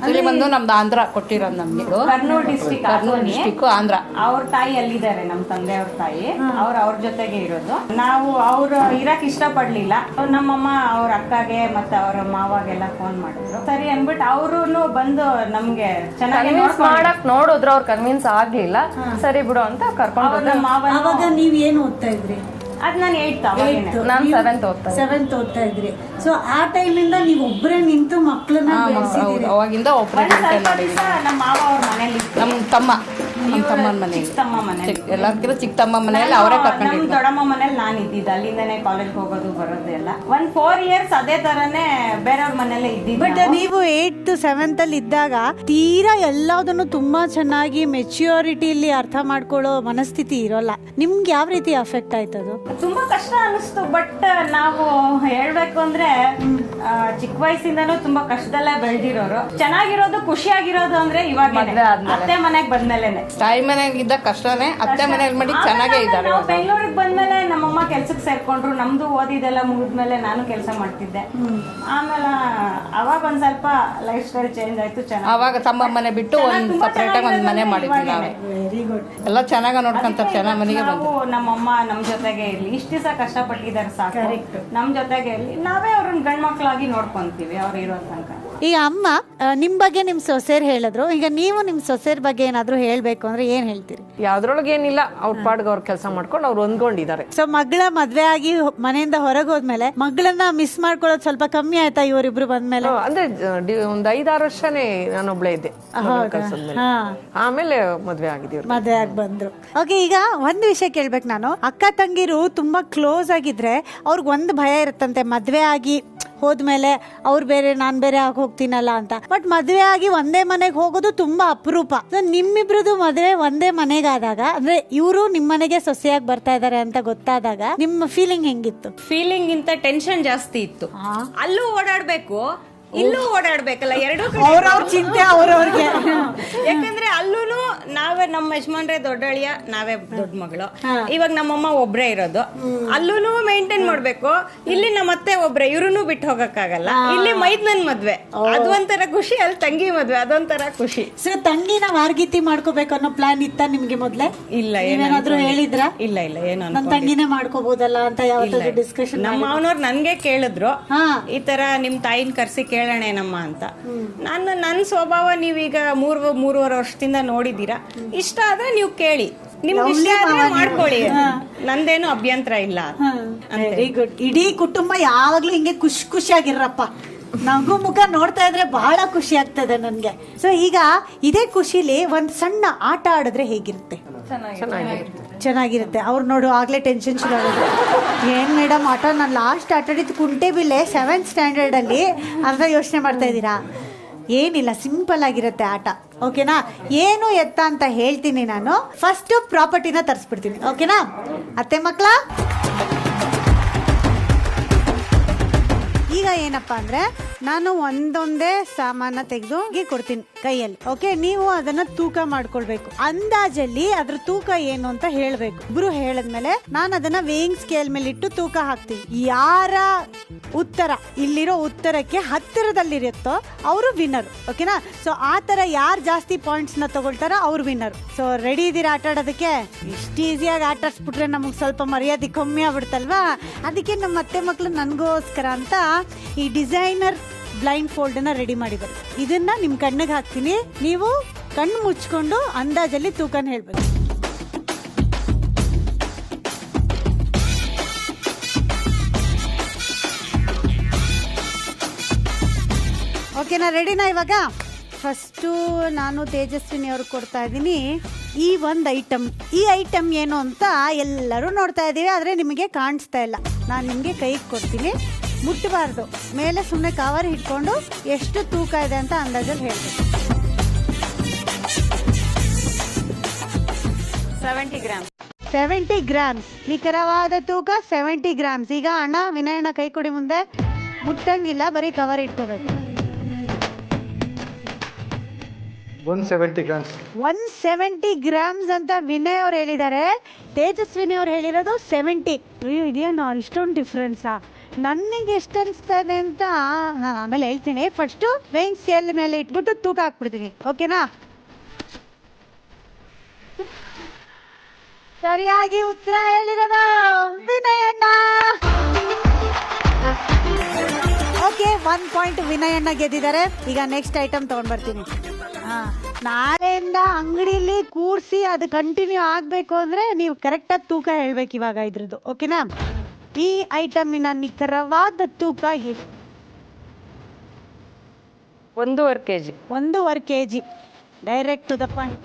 ಇಲ್ಲಿ ಬಂದು ನಮ್ದು ಆಂಧ್ರ ಕೊಟ್ಟಿರೋದು ನಮ್ಗೆ ಕರ್ನೂಲ್ ಡಿಸ್ಟಿಕ್ ಕರ್ನೂಲ್ ಡಿಸ್ಟಿಕ್ ಆಂಧ್ರ. ಅವ್ರ ತಾಯಿ ಅಲ್ಲಿದ್ದಾರೆ, ನಮ್ ತಂದೆ ಅವ್ರ ತಾಯಿ, ಅವ್ರ ಜೊತೆಗೆ ಇರೋದು. ನಾವು ಅವ್ರು ಇರಕ್ ಇಷ್ಟಪಡ್ಲಿಲ್ಲ. ನಮ್ಮಮ್ಮ ಅವ್ರ ಅಕ್ಕಗೆ ಮತ್ತೆ ಅವ್ರ ಮಾವಾಗೆಲ್ಲ ಫೋನ್ ಮಾಡಿದ್ರು. ಸರಿ ಅನ್ಬಿಟ್ಟು ಅವ್ರು ಬಂದು ನಮ್ಗೆ ಚೆನ್ನಾಗಿ ಮಾಡಕ್ ನೋಡಿದ್ರು, ಅವ್ರು ಕನ್ವಿನ್ಸ್ ಆಗ್ಲಿಲ್ಲ. ಸರಿ ಬಿಡು ಅಂತ ಕರ್ಕೊಂಡು ಮಾವ. ಅವಾಗ ನೀವ್ ಏನ್ ಓದ್ತಾ ಇದ್ರಿ? ಅದ್ ನಾನು 8th ನಾನು 7th ಓದ್ತಾ 7th ಓದ್ತಾ ಇದ್ರಿ. ಸೊ ಆ ಟೈಮಿಂದ ನೀವ್ ಒಬ್ರೇ ನಿಂತು ಮಕ್ಳನ್ನ ಬೆಳ್ಸಿದೀರಿ. ಅವಾಗಿಂದ ಒಬ್ಬರೇ ನಮ್ಮ ಮಾವ ಅವ್ರ ಮನೇಲಿ ನಮ್ಮ ತಮ್ಮನ ಮನೆಯಲ್ಲಿ, ತಮ್ಮ ಮನೆ ಎಲ್ಲರಿಗಿಂತ ಚಿಕ್ಕ ತಮ್ಮ ಮನೆಯಲ್ಲಿ ಅವರೇ ನಮ್ ಕರ್ಕೊಂಡಿದ್ರು. ದೊಡ್ಡಮ್ಮ ಮನೇಲಿ ನಾನು ಇದ್ದಿದ್ದೆ, ಅಲ್ಲಿಂದಾನೆ ಕಾಲೇಜ್ ಹೋಗೋದು ಬರೋದು ಎಲ್ಲ. 4 years ಅದೇ ತರನೇ ಬೇರೆಯವ್ರ ಮನೇಲೆ ಇದ್ದಿದ್ದು. ಬಟ್ ನೀವು 8th 7th ಅಲ್ಲಿ ಇದ್ದಾಗ ತೀರಾ ಎಲ್ಲದನ್ನು ತುಂಬಾ ಚೆನ್ನಾಗಿ ಮೆಚ್ಯೂರಿಟಿಲಿ ಅರ್ಥ ಮಾಡ್ಕೊಳ್ಳೋ ಮನಸ್ಥಿತಿ ಇರೋಲ್ಲ. ನಿಮ್ಗೆ ಯಾವ ರೀತಿ ಅಫೆಕ್ಟ್ ಆಯ್ತದು? ತುಂಬಾ ಕಷ್ಟ ಅನಿಸ್ತು. ಬಟ್ ನಾವು ಹೇಳ್ಬೇಕು ಅಂದ್ರೆ ಚಿಕ್ಕ ವಯಸ್ಸಿಂದನೂ ತುಂಬಾ ಕಷ್ಟದಲ್ಲೇ ಬೆಳ್ದಿರೋರು. ಚೆನ್ನಾಗಿರೋದು ಖುಷಿಯಾಗಿರೋದು ಅಂದ್ರೆ ಇವಾಗ ಅತ್ತೆ ಮನೆಗ್ ಬಂದ್ಮೇಲೆನೆ. ತಾಯಿ ಮನೆಗೆ ಇದ್ದ ಕಷ್ಟನೇ ಅತ್ತೆ ಮನೆಗೆ ಮಾಡಿ ಚೆನ್ನಾಗೇ ಇದ್ದಾರೆ. ನಾವು ಬೆಂಗಳೂರಿಗೆ ಬಂದ್ಮೇಲೆ ನಮ್ಮಮ್ಮ ಕೆಲ್ಸಕ್ಕೆ ಸೇರ್ಕೊಂಡ್ರು. ನಮ್ದು ಓದಿದೆಲ್ಲ ಮುಗಿದ್ಮೇಲೆ ನಾನು ಕೆಲಸ ಮಾಡ್ತಿದ್ದೆ. ಆಮೇಲೆ ಅವಾಗ ಒಂದ್ ಸ್ವಲ್ಪ ಲೈಫ್ ಸ್ಟೈಲ್ ಚೇಂಜ್ ಆಯ್ತು. ಚೆನ್ನಾಗಿ ಅವಾಗ ತಮ್ಮ ಮನೆ ಬಿಟ್ಟು ಒಂದ್ ಸಪರೇಟ್ ಆಗಿ ಒಂದ್ ಮನೆ ಮಾಡಿದ್ವಿ ನಾವೇ. Very good. ಎಲ್ಲ ಚೆನ್ನಾಗ ನೋಡ್ಕೊಂತಾರೆ, ಚೆನ್ನಾಗ್ ಮನೆಗೆ ಬಂದು. ನಮ್ಮಮ್ಮ ನಮ್ ಜೊತೆಗೆ ಇರ್ಲಿ, ಇಷ್ಟ ದಿವಸ ಕಷ್ಟಪಟ್ಟಿದ್ದಾರೆ ಸಾಕು, ನಮ್ ಜೊತೆಗೆ ಇರ್ಲಿ, ನಾವೇ ಅವ್ರನ್ನ ಗಂಡ್ಮಕ್ಳಾಗಿ ನೋಡ್ಕೊಂತೀವಿ ಅವ್ರು ಇರೋ ತನಕ. ಈಗ ಅಮ್ಮ ನಿಮ್ ಬಗ್ಗೆ ನಿಮ್ ಸೊಸೆರ್ ಹೇಳಿದ್ರು, ಈಗ ನೀವು ನಿಮ್ ಸೊಸೆರ್ ಬಗ್ಗೆ ಏನಾದ್ರು ಹೇಳ್ಬೇಕು ಅಂದ್ರೆ ಏನ್ ಹೇಳ್ತೀರಿ? ಯಾವ್ದ್ರೊಳಗೆ ಏನಿಲ್ಲ, ಅವ್ರ ಪಾಡ್ಗೆ ಅವ್ರ ಕೆಲಸ ಮಾಡ್ಕೊಂಡು ಅವ್ರು ಹೊಂದ್ಕೊಂಡಿದ್ದಾರೆ. ಸೊ ಮಗಳ ಮದ್ವೆ ಆಗಿ ಮನೆಯಿಂದ ಹೊರಗೆ ಹೋದ್ಮೇಲೆ ಮಗಳನ್ನ ಮಿಸ್ ಮಾಡ್ಕೊಳ್ಳೋದು ಸ್ವಲ್ಪ ಕಮ್ಮಿ ಆಯ್ತಾ ಇವರಿಬ್ರು ಬಂದ್ಮೇಲೆ? ಅಂದ್ರೆ ಒಂದ್ 5-6 ವರ್ಷನೇ ನಾನೊಬ್ಳೆ ಇದ್ದೆ ಕಳ್ಸದ್ಮೇಲೆ. ಆಮೇಲೆ ಮದ್ವೆ ಆಗಿದ್ದೀವಿ, ಮದ್ವೆ ಆಗಿ ಬಂದ್ರು. ಓಕೆ, ಈಗ ಒಂದ್ ವಿಷಯ ಕೇಳ್ಬೇಕು ನಾನು. ಅಕ್ಕ ತಂಗಿರು ತುಂಬಾ ಕ್ಲೋಸ್ ಆಗಿದ್ರೆ ಅವ್ರಿಗೆ ಒಂದ್ ಭಯ ಇರುತ್ತಂತೆ, ಮದ್ವೆ ಆಗಿ ಹೋದ್ಮೇಲೆ ಅವ್ರು ಬೇರೆ ನಾನ್ ಬೇರೆ ಆಗಿ ಹೋಗ್ತೀನಲ್ಲ ಅಂತ. ಬಟ್ ಮದ್ವೆ ಆಗಿ ಒಂದೇ ಮನೆಗೆ ಹೋಗೋದು ತುಂಬಾ ಅಪರೂಪ. ನಿಮ್ಮಿಬ್ರದ್ದು ಮದ್ವೆ ಒಂದೇ ಮನೆಗಾದಾಗ, ಅಂದ್ರೆ ಇವರು ನಿಮ್ ಮನೆಗೆ ಸೊಸೆಯಾಗಿ ಬರ್ತಾ ಇದಾರೆ ಅಂತ ಗೊತ್ತಾದಾಗ ನಿಮ್ಮ ಫೀಲಿಂಗ್ ಹೆಂಗಿತ್ತು? ಫೀಲಿಂಗ್ ಇಂತ ಟೆನ್ಷನ್ ಜಾಸ್ತಿ ಇತ್ತು. ಅಲ್ಲೂ ಓಡಾಡ್ಬೇಕು, ಇಲ್ಲೂ ಓಡಾಡ್ಬೇಕಲ್ಲ, ಎರಡೂ ಅವ್ರವ್ರ ಚಿಂತೆ ಅವ್ರವ್ರಿಗೆ. ಯಾಕಂದ್ರೆ ಅಲ್ಲೂನು ನಾವೇ, ನಮ್ಮ ಯಜಮಾನ್ರೆ ದೊಡ್ಡಳಿಯ, ನಾವೇ ದೊಡ್ಡ ಮಗಳು. ಇವಾಗ ನಮ್ಮಮ್ಮ ಒಬ್ರೇ ಇರೋದು, ಅಲ್ಲೂನು ಮೇಂಟೈನ್ ಮಾಡ್ಬೇಕು. ಇಲ್ಲಿ ನಮ್ಮ ಅತ್ತೆ ಒಬ್ರೆ, ಇವ್ರು ಬಿಟ್ಟು ಹೋಗಕ್ಕಾಗಲ್ಲ. ಇಲ್ಲಿ ಮೈದ್ನನ್ ಮದ್ವೆ, ಅದು ಒಂಥರ ಖುಷಿ. ಅಲ್ಲಿ ತಂಗಿ ಮದ್ವೆ, ಅದೊಂಥರ ಖುಷಿ. ಸೊ ತಂಗಿನ ವಾರ್ಗಿತಿ ಮಾಡ್ಕೋಬೇಕು ಅನ್ನೋ ಪ್ಲಾನ್ ಇತ್ತ ನಿಮ್ಗೆ ಮೊದ್ಲೇ? ಇಲ್ಲ, ಏನಾದ್ರು ಹೇಳಿದ್ರ? ಇಲ್ಲ ಏನು ನನ್ ತಂಗಿನೇ ಮಾಡ್ಕೋಬಹುದಲ್ಲ ಅಂತ ಯಾವತ್ತಾದ್ರೂ ಡಿಸ್ಕಷನ್? ನಮ್ಮ ಮಾವನವ್ರು ನನ್ಗೆ ಕೇಳಿದ್ರು, ಈ ತರ ನಿಮ್ ತಾಯಿನ ಕರ್ಸಿ ಕೇಳೋಣೇನಮ್ಮ ಅಂತ. ನನ್ನ ಸ್ವಭಾವ ನೀವೀಗ 3.5 ವರ್ಷದಿಂದ ನೋಡಿದೀರಾ. ಇಷ್ಟ ಆದ್ರೆ ನೀವು ಕೇಳಿ, ನಿಮ್ಗೆ ಇಷ್ಟ ಆದ್ರೆ ಮಾಡ್ಕೊಳ್ಳಿ, ನಂದೇನು ಅಭ್ಯಂತರ ಇಲ್ಲ. Very good. ಇಡೀ ಕುಟುಂಬ ಯಾವಾಗ್ಲೂ ಹಿಂಗೆ ಖುಷಿಯಾಗಿರಪ್ಪ. ನಗು ಮುಖ ನೋಡ್ತಾ ಇದ್ರೆ ಬಹಳ ಖುಷಿ ಆಗ್ತದೆ ನನ್ಗೆ. ಸೊ ಈಗ ಇದೇ ಖುಷಿಲಿ ಒಂದ್ ಸಣ್ಣ ಆಟ ಆಡಿದ್ರೆ ಹೇಗಿರುತ್ತೆ? ಚೆನ್ನಾಗಿರುತ್ತೆ. ಅವ್ರು ನೋಡು ಆಗ್ಲೇ ಟೆನ್ಷನ್ ಶುರು ಆಗುತ್ತೆ. ಏನ್ ಮೇಡಮ್ ಆಟ, ನಾನು ಲಾಸ್ಟ್ ಆಟ ಆಡಿದ್ದು ಕುಂಟೆಬಿಲ್ಲೆ 7th ಸ್ಟ್ಯಾಂಡರ್ಡ್ ಅಲ್ಲಿ ಅಂತ ಯೋಚನೆ ಮಾಡ್ತಾ ಇದ್ದೀರಾ? ಏನಿಲ್ಲ, ಸಿಂಪಲ್ ಆಗಿರುತ್ತೆ ಆಟ. ಓಕೆನಾ? ಏನು ಎತ್ತ ಅಂತ ಹೇಳ್ತೀನಿ ನಾನು. ಫಸ್ಟ್ ಪ್ರಾಪರ್ಟಿನ ತರಿಸ್ಬಿಡ್ತೀನಿ. ಓಕೆನಾ ಅತ್ತೆ ಮಕ್ಳ? ಈಗ ಏನಪ್ಪಾ ಅಂದ್ರೆ ನಾನು ಒಂದೊಂದೇ ಸಾಮಾನ ತೆಗೆದು ಕೊಡ್ತೀನಿ ಕೈಯಲ್ಲಿ. ಓಕೆ, ನೀವು ಅದನ್ನ ತೂಕ ಮಾಡ್ಕೊಳ್ಬೇಕು. ಅಂದಾಜಲ್ಲಿ ಅದ್ರ ತೂಕ ಏನು ಅಂತ ಹೇಳ್ಬೇಕು. ಇಬ್ರು ಹೇಳದ್ಮೇಲೆ ನಾನು ಅದನ್ನ ವೇಯಿಂಗ್ ಸ್ಕೇಲ್ ಮೇಲೆ ಇಟ್ಟು ತೂಕ ಹಾಕ್ತೀನಿ. ಯಾರ ಉತ್ತರ ಇಲ್ಲಿರೋ ಉತ್ತರಕ್ಕೆ ಹತ್ತಿರದಲ್ಲಿರುತ್ತೋ ಅವರು ವಿನ್ನರ್. ಓಕೆನಾ? ಸೊ ಆ ತರ ಯಾರು ಜಾಸ್ತಿ ಪಾಯಿಂಟ್ಸ್ ನ ತಗೊಳ್ತಾರೋ ಅವ್ರು ವಿನ್ನರ್. ಸೊ ರೆಡಿ ಇದೀರಾ ಆಟ ಆಡೋದಕ್ಕೆ? ಇಷ್ಟು ಈಸಿಯಾಗಿ ಆಟ ಆಡ್ಸ್ಬಿಟ್ರೆ ನಮಗ್ ಸ್ವಲ್ಪ ಮರ್ಯಾದೆ ಕಮ್ಮಿ ಆಗ್ಬಿಡ್ತಲ್ವಾ? ಅದಕ್ಕೆ ನಮ್ಮ ಅತ್ತೆ ಮಕ್ಳು ನನ್ಗೋಸ್ಕರ ಅಂತ ಈ ಡಿಸೈನರ್ ಬ್ಲೈಂಡ್ ಫೋಲ್ಡ್ ನ ರೆಡಿ ಮಾಡಿದ್ದಾರೆ. ಇದನ್ನ ನಿಮ್ ಕಣ್ಣಿಗೆ ಹಾಕ್ತೀನಿ, ನೀವು ಕಣ್ಣು ಮುಚ್ಕೊಂಡು ಅಂದಾಜಲ್ಲಿ ತೂಕನ ಹೇಳ್ಬೇಕು. ಓಕೆನಾ? ರೆಡಿನಾ? ಇವಾಗ ಫಸ್ಟು ನಾನು ತೇಜಸ್ವಿನಿ ಅವ್ರಿಗೆ ಕೊಡ್ತಾ ಇದ್ದೀನಿ ಈ ಒಂದು ಐಟಮ್. ಈ ಐಟಮ್ ಏನು ಅಂತ ಎಲ್ಲರೂ ನೋಡ್ತಾ ಇದ್ದೀವಿ, ಆದರೆ ನಿಮಗೆ ಕಾಣಿಸ್ತಾ ಇಲ್ಲ. ನಾನು ನಿಮಗೆ ಕೈಗೆ ಕೊಡ್ತೀನಿ, ಮುಟ್ಟಬಾರ್ದು. ಮೇಲೆ ಸುಮ್ಮನೆ ಕವರ್ ಇಟ್ಕೊಂಡು ಎಷ್ಟು ತೂಕ ಇದೆ ಅಂತ ಅಂದಾಜಲ್ಲಿ ಹೇಳ್ಬೇಕು. 70 grams. 70 ಗ್ರಾಮ್ಸ್ ನಿಖರವಾದ ತೂಕ 70 ಗ್ರಾಮ್ಸ್. ಈಗ ಅಣ್ಣ ವಿನಯಣ್ಣ ಕೈ ಕೊಡಿ ಮುಂದೆ. ಮುಟ್ಟಂಗಿಲ್ಲ, ಬರೀ ಕವರ್ ಇಟ್ಕೋಬೇಕು. 170 grams. 170 ಗ್ರಾಮ್ಸ್ ಅಂತ ವಿನಯ್ ಅವ್ರು ಹೇಳಿದ್ದಾರೆ. ತೇಜಸ್ವಿನಿ ಅವ್ರು ಹೇಳಿರೋದು 70. ಇದೇನು ಇಷ್ಟೊಂದು ಡಿಫ್ರೆನ್ಸಾ? ನನಗೆ ಎಷ್ಟು ಅನಿಸ್ತದೆ ಅಂತ ನಾನು ಆಮೇಲೆ ಹೇಳ್ತೀನಿ. ಫಸ್ಟು ವೇಯಿಂಗ್ ಸ್ಕೇಲ್ ಮೇಲೆ ಇಟ್ಬಿಟ್ಟು ತೂಕ ಹಾಕ್ಬಿಡ್ತೀನಿ, ಓಕೆನಾ? ಸರಿಯಾಗಿ ಉತ್ತರ ಹೇಳಿರೋದು ವಿನಯಣ್ಣ. ಓಕೆ, 1 ಪಾಯಿಂಟ್ ವಿನಯಣ್ಣ ಗೆದ್ದಿದ್ದಾರೆ. ಈಗ ನೆಕ್ಸ್ಟ್ ಐಟಮ್ ತಗೊಂಡ್ ಬರ್ತೀನಿ. ನಾಳೆಯಿಂದ ಅಂಗಡಿಲಿ ಕೂರಿಸಿ ಅದು ಕಂಟಿನ್ಯೂ ಆಗಬೇಕು ಅಂದರೆ ನೀವು ಕರೆಕ್ಟಾಗಿ ತೂಕ ಹೇಳ್ಬೇಕು ಇವಾಗ ಇದ್ರದ್ದು, ಓಕೆನಾ? ಈ ಐಟಮಿನ ನಿಖರವಾದ ತೂಕ ಹೇಳಿ. 1.5 kg. 1.5 kg. Direct to the point.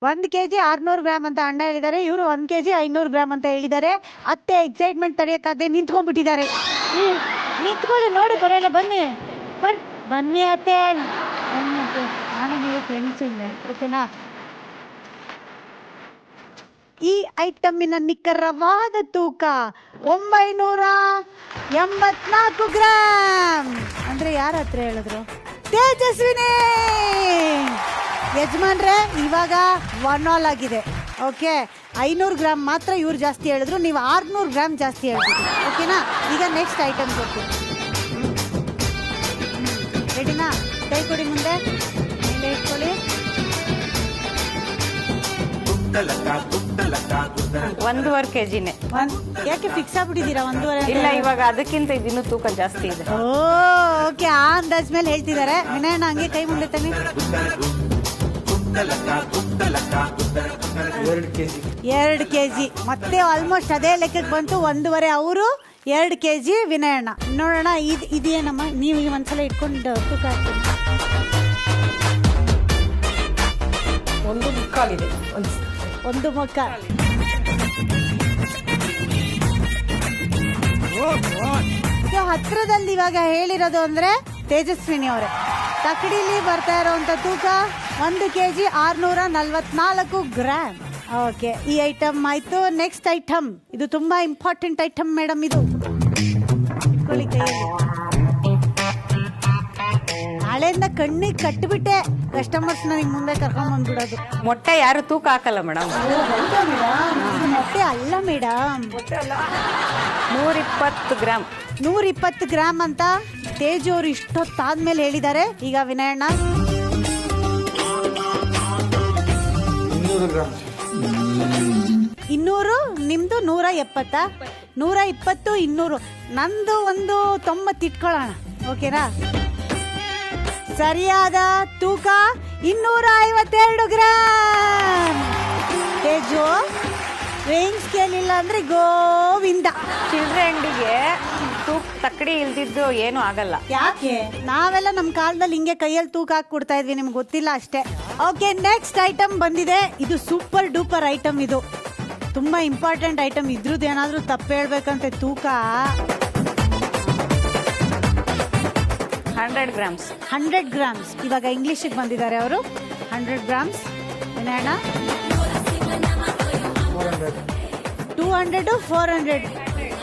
1 kg 600 gram ಅಂತ ಅಣ್ಣ ಹೇಳಿದ್ದಾರೆ. ಇವರು 1 kg 500 ಗ್ರಾಮ್ ಅಂತ ಹೇಳಿದ್ದಾರೆ. ಅತ್ತೆ ಎಕ್ಸೈಟ್ಮೆಂಟ್ ತಡೆಯಕ್ಕಾಗದೆ ನಿಂತ್ಕೊಂಡ್ಬಿಟ್ಟಿದ್ದಾರೆ. ನಿಂತ್ಕೊಳ್ಳಿ, ನೋಡಿ ಬರೋಲ್ಲ, ಬನ್ನಿ ಬನ್ನಿ ಅತ್ತೆ, ನಾನು ನೀವು ಫ್ರೆಂಡ್ಸ್ ಇದ್ದೆ, ಓಕೆನಾ? ಈ ಐಟಮಿನ ನಿಖರವಾದ ತೂಕ 984 ಗ್ರಾಮ್. ಅಂದ್ರೆ ಯಾರ ಹತ್ರ ಹೇಳಿದ್ರು? ತೇಜಸ್ವಿನಿ. ಯಜಮಾನ್ರೆ, ಇವಾಗ 1-1 ಆಗಿದೆ. ಓಕೆ, 500 ಗ್ರಾಮ್ ಮಾತ್ರ ಇವ್ರು ಜಾಸ್ತಿ ಹೇಳಿದ್ರು, ನೀವು 600 ಗ್ರಾಮ್ ಜಾಸ್ತಿ ಹೇಳ್ಬಿಟ್ಟು, ಓಕೆನಾ? ಈಗ ನೆಕ್ಸ್ಟ್ ಐಟಮ್ ಕೊಡ್ತೀನಿ. ರೆಡಿನಾ? ಕೈ ಕೊಡಿ, ಮುಂದೆ ಮೇಲೆ ಇಟ್ಕೊಳ್ಳಿ. 1.5 kgನೇ. ಯಾಕೆ ಫಿಕ್ಸ್ ಆಗ್ಬಿಟ್ಟಿದ್ದೀರಾ 1.5? ಇಲ್ಲ, ಇವಾಗ ಅದಕ್ಕಿಂತ ಇದಿನ್ನೂ ತೂಕ ಜಾಸ್ತಿ ಇದೆ. ಓಕೆ, ಆ ಅಂದಾಜ್ ಮೇಲೆ ಹೇಳ್ತಿದ್ದಾರೆ. ವಿನಯಣ್ಣ ಹಂಗೆ ಕೈ ಮುಂದೆ ತಾನೆ. 2 kg. ಮತ್ತೆ ಆಲ್ಮೋಸ್ಟ್ ಅದೇ ಲೆಕ್ಕಕ್ಕೆ ಬಂತು. 1.5 ಅವರು, 2 kg ವಿನಯಣ್ಣ. ನೋಡೋಣ ಇದೇನಮ್ಮ, ನೀವು ಈಗ ಒಂದ್ಸಲ ಇಟ್ಕೊಂಡು ತೂಕ ಹಾಕ್ತೀನಿ. 1.25 ಇದೆ. 1.25. ಹತ್ರದಲ್ಲಿ ಇವಾಗ ಹೇಳಿರೋದು ಅಂದ್ರೆ ತೇಜಸ್ವಿನಿ ಅವರೇ. ತಕಡಿಲಿ ಬರ್ತಾ ಇರೋಂಥ ತೂಕ 1 kg 644 ಗ್ರಾಮ್. ಓಕೆ, ಈ ಐಟಮ್ ಆಯ್ತು. ನೆಕ್ಸ್ಟ್ ಐಟಮ್, ಇದು ತುಂಬಾ ಇಂಪಾರ್ಟೆಂಟ್ ಐಟಮ್ ಮೇಡಮ್. ಇದು ಇಟ್ಕೊಳ್ಳಿ ಕೈಯಲ್ಲಿ. ನಾಳೆಯಿಂದ ಕಣ್ಣಿಗೆ ಕಟ್ಟಿಬಿಟ್ಟೆ ಕಸ್ಟಮರ್ಸ್ ನನಗೆ ಮುಂದೆ ಕರ್ಕೊಂಡ್ ಬಂದ್ಬಿಡೋದು. ಮೊಟ್ಟೆ ಯಾರು ತೂಕ ಹಾಕಲ್ಲ ಮೇಡಮ್. ಮೊಟ್ಟೆ ಅಲ್ಲ ಮೇಡಮ್, 120 ಗ್ರಾಮ್. 120 ಗ್ರಾಮ್ ಅಂತ ತೇಜು ಅವರು ಇಷ್ಟೊತ್ತಾದ್ಮೇಲೆ ಹೇಳಿದ್ದಾರೆ. ಈಗ ವಿನಯಣ್ಣ 200 ಗ್ರಾಮ್. 200, ನಿಮ್ದು 170. 120, 200. ನಂದು ಒಂದು 90 ಇಟ್ಕೊಳ್ಳೋಣ, ಓಕೆನಾ? ಸರಿಯಾದ ತೂಕ 252 ಗ್ರಾಮ್. ತೇಜು, ವೇಯಿಂಗ್ ಸ್ಕೇಲ್ ಇಲ್ಲ ಅಂದ್ರೆ ಗೋವಿಂದ. ಚಿಲ್ಲರೆ ಅಂಗಡಿಗೆ ತಕ್ಕಡಿ ಇಲ್ದಿದ್ದು ಏನು ಆಗಲ್ಲ. ಯಾಕೆ? ನಾವೆಲ್ಲ ನಮ್ಮ ಕಾಲದಲ್ಲಿ ಹಿಂಗೆ ಕೈಯಲ್ಲಿ ತೂಕ ಹಾಕಿ ಕೊಡ್ತಾ ಇದ್ವಿ, ನಿಮ್ಗೆ ಗೊತ್ತಿಲ್ಲ ಅಷ್ಟೇ. ಓಕೆ, ನೆಕ್ಸ್ಟ್ ಐಟಮ್ ಬಂದಿದೆ. ಇದು ಸೂಪರ್ ಡೂಪರ್ ಐಟಮ್. ಇದು ತುಂಬಾ ಇಂಪಾರ್ಟೆಂಟ್ ಐಟಮ್. ಇದ್ರದ್ದು ಏನಾದ್ರೂ ತಪ್ಪು ಹೇಳ್ಬೇಕಂತೆ ತೂಕ 100 ಗ್ರಾಮ್ಸ್. 100 ಗ್ರಾಮ್ಸ್. ಇವಾಗ ಇಂಗ್ಲಿಷಿಗೆ ಬಂದಿದ್ದಾರೆ ಅವರು. 100 ಗ್ರಾಮ್ಸ್. ವಿನಯಣ್ಣ 200, 400.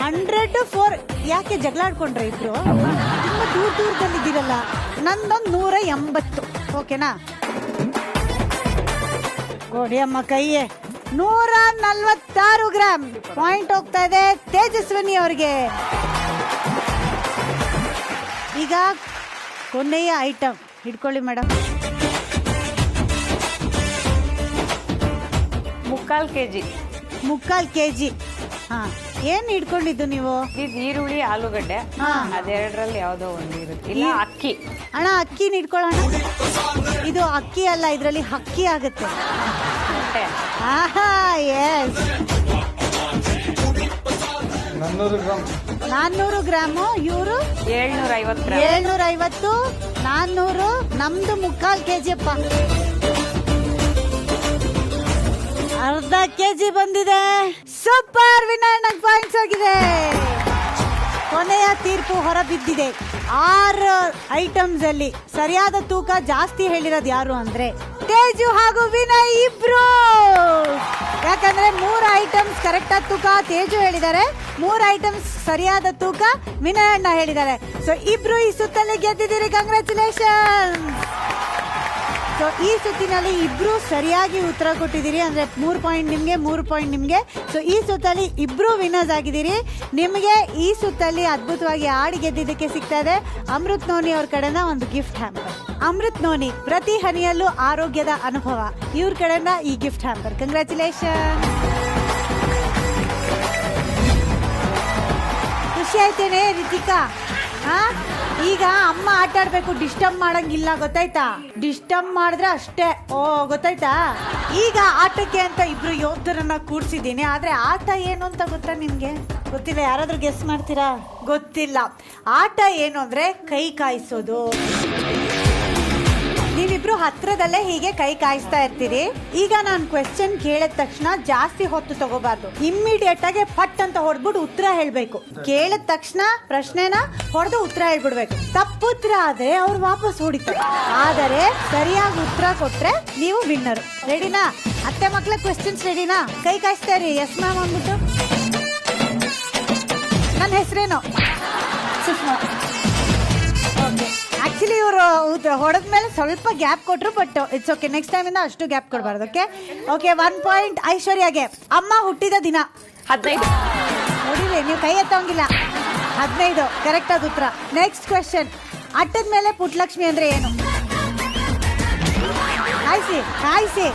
100, 4. ಯಾಕೆ ಜಗಳ ಆಡ್ಕೊಂಡ್ರೆ ಇಬ್ರು? ತುಂಬ ದೂರದಲ್ಲಿದ್ದೀರಲ್ಲ. ನಂದೊಂದು 180, ಓಕೆನಾ? ಕೊಡಿ ಅಮ್ಮ ಕೈಯೇ. 146 ಗ್ರಾಮ್. ಪಾಯಿಂಟ್ ಹೋಗ್ತಾ ಇದೆ ತೇಜಸ್ವಿನಿ ಅವ್ರಿಗೆ. ಈಗ ಕೊನೆಯ ಐಟಮ್ ಹಿಡ್ಕೊಳ್ಳಿ ಮೇಡಮ್. 3/4 kg. 3/4 kg. ಹಾ, ಏನ್ ಹಿಡ್ಕೊಂಡಿದ್ದು ನೀವು? ಇದು ಈರುಳ್ಳಿ, ಆಲೂಗಡ್ಡೆ, ಅದೆರಡರಲ್ಲಿ ಯಾವುದೋ ಒಂದು ಇರುತ್ತೆ. ಇಲ್ಲ ಅಕ್ಕಿ. ಅಣ್ಣ ಅಕ್ಕಿ ಇಟ್ಕೊಳ್ಳೋಣ. ಇದು ಅಕ್ಕಿ ಅಲ್ಲ, ಇದರಲ್ಲಿ ಹಕ್ಕಿ ಆಗುತ್ತೆ. ಆಹಾ, ಎಸ್. 400 ಗ್ರಾಮ್. 400 ಗ್ರಾಮು. ಇವರು 750 ಗ್ರಾಮ್. 750, 400. ನಮ್ದು 3/4 kg ಅಪ್ಪ. ಅರ್ಧ kg ಬಂದಿದೆ. ಸೂಪರ್, ವಿನಯಣ್ಣ ಪಾಯಿಂಟ್ಸ್ ಆಗಿದೆ. ಕೊನೆಯ ತೀರ್ಪು ಹೊರಬಿದ್ದಿದೆ. 6 ಐಟಮ್ಸ್ ಅಲ್ಲಿ ಸರಿಯಾದ ತೂಕ ಜಾಸ್ತಿ ಹೇಳಿರೋದು ಯಾರು ಅಂದ್ರೆ ತೇಜು ಹಾಗೂ ವಿನಯ್ ಇಬ್ರು. ಯಾಕಂದ್ರೆ 3 ಐಟಮ್ಸ್ ಕರೆಕ್ಟ್ ಆದ ತೂಕ ತೇಜು ಹೇಳಿದ್ದಾರೆ, 3 ಐಟಮ್ಸ್ ಸರಿಯಾದ ತೂಕ ವಿನಯ್ ಅಣ್ಣ ಹೇಳಿದ್ದಾರೆ. ಸೊ ಇಬ್ರು ಈ ಸುತ್ತಲ್ಲಿ ಗೆದ್ದಿದ್ದೀರಿ, ಕಂಗ್ರ್ಯಾಚುಲೇಷನ್. ಸೊ ಈ ಸುತ್ತಿನಲ್ಲಿ ಇಬ್ರು ಸರಿಯಾಗಿ ಉತ್ತರ ಕೊಟ್ಟಿದ್ದೀರಿ, ಅಂದ್ರೆ 3 ಪಾಯಿಂಟ್ ನಿಮ್ಗೆ, 3 ಪಾಯಿಂಟ್ ನಿಮ್ಗೆ. ಸೊ ಈ ಸುತ್ತಲ್ಲಿ ಇಬ್ರು ವಿನ್ನರ್ಸ್ ಆಗಿದ್ದೀರಿ. ನಿಮಗೆ ಈ ಸುತ್ತಲ್ಲಿ ಅದ್ಭುತವಾಗಿ ಆಡಿ ಗೆದ್ದಿದ್ದಕ್ಕೆ ಸಿಗ್ತಾ ಇದೆ ಅಮೃತ್ ನೋನಿ ಅವ್ರ ಕಡೆಯಿಂದ ಒಂದು ಗಿಫ್ಟ್ ಹ್ಯಾಂಪರ್. ಅಮೃತ್ ನೋನಿ, ಪ್ರತಿ ಹನಿಯಲ್ಲೂ ಆರೋಗ್ಯದ ಅನುಭವ, ಇವ್ರ ಕಡೆಯಿಂದ ಈ ಗಿಫ್ಟ್ ಹ್ಯಾಂಪರ್. ಕಂಗ್ರ್ಯಾಚುಲೇಷನ್. ಖುಷಿ ಆಯ್ತೇನೆ ರಿತಿಕಾ? ಈಗ ಅಮ್ಮ ಆಟ ಆಡ್ಬೇಕು, ಡಿಸ್ಟರ್ಬ್ ಮಾಡಂಗಿಲ್ಲ, ಗೊತ್ತಾಯ್ತಾ? ಡಿಸ್ಟರ್ಬ್ ಮಾಡಿದ್ರೆ ಅಷ್ಟೇ. ಓ ಗೊತ್ತಾಯ್ತಾ? ಈಗ ಆಟಕ್ಕೆ ಅಂತ ಇಬ್ರು ಯೋಧರನ್ನ ಕೂಡ್ಸಿದ್ದೀನಿ, ಆದ್ರೆ ಆಟ ಏನು ಅಂತ ಗೊತ್ತಾ ನಿಮ್ಗೆ? ಗೊತ್ತಿಲ್ಲ. ಯಾರಾದ್ರೂ ಗೆಸ್ ಮಾಡ್ತೀರಾ? ಗೊತ್ತಿಲ್ಲ. ಆಟ ಏನು ಅಂದ್ರೆ ಕೈ ಕಾಯಿಸೋದು. ನೀವಿಬ್ರು ಹತ್ರದಲ್ಲೇ ಹೀಗೆ ಕೈ ಕಾಯಿಸ್ತಾ ಇರ್ತೀರಿ. ಈಗ ನಾನು ಕ್ವೆಶ್ಚನ್ ಕೇಳಿದ ತಕ್ಷಣ ಜಾಸ್ತಿ ಹೊತ್ತು ತಗೋಬಾರ್ದು, ಇಮ್ಮಿಡಿಯೇಟ್ ಆಗಿ ಪಟ್ ಅಂತ ಹೊಡೆದ್ಬಿಟ್ಟು ಉತ್ತರ ಹೇಳ್ಬೇಕು. ಕೇಳಿದ ತಕ್ಷಣ ಪ್ರಶ್ನೆನ ಹೊಡೆದು ಉತ್ತರ ಹೇಳ್ಬಿಡ್ಬೇಕು. ತಪ್ಪುತ್ತರ ಆದ್ರೆ ಅವ್ರು ವಾಪಸ್ ಹೊಡಿತಾರೆ, ಆದರೆ ಸರಿಯಾಗಿ ಉತ್ತರ ಕೊಟ್ರೆ ನೀವು ವಿನ್ನರ್. ರೆಡಿನಾ ಅತ್ತೆ ಮಕ್ಳ? ಕ್ವೆಶ್ಚನ್ಸ್ ರೆಡಿನಾ? ಕೈ ಕಾಯಿಸ್ತಾ ಇರಿ. ಎಸ್ ಮ್ಯಾಮ್ ಅಂದ್ಬಿಟ್ಟು. ನನ್ನ ಹೆಸರೇನು? ಸುಷ್ಮಾ. ಆಕ್ಚುಲಿ ಇವರು ಹೊಡೆದ್ಮೇಲೆ ಸ್ವಲ್ಪ ಗ್ಯಾಪ್ ಕೊಟ್ರು, but it's okay. Next time ಇಂದ ಅಷ್ಟು ಗ್ಯಾಪ್ ಕೊಡಬಾರ್ದು. Okay okay. 1 ಪಾಯಿಂಟ್ ಐಶ್ವರ್ಯಗೆ. ಅಮ್ಮ ಹುಟ್ಟಿದ ದಿನ? 15. ನೋಡಿರಿ, ನೀವು ಕೈ ಎತ್ತಂಗಿಲ್ಲ. 15 ಕರೆಕ್ಟ್ ಆದ ಉತ್ತರ. Next question. ಅಟ್ಟದ ಮೇಲೆ ಪುಟ್ಟಲಕ್ಷ್ಮಿ ಅಂದ್ರೆ ಏನು? ಕಾಯಿಸಿ ಕಾಯಿಸಿ,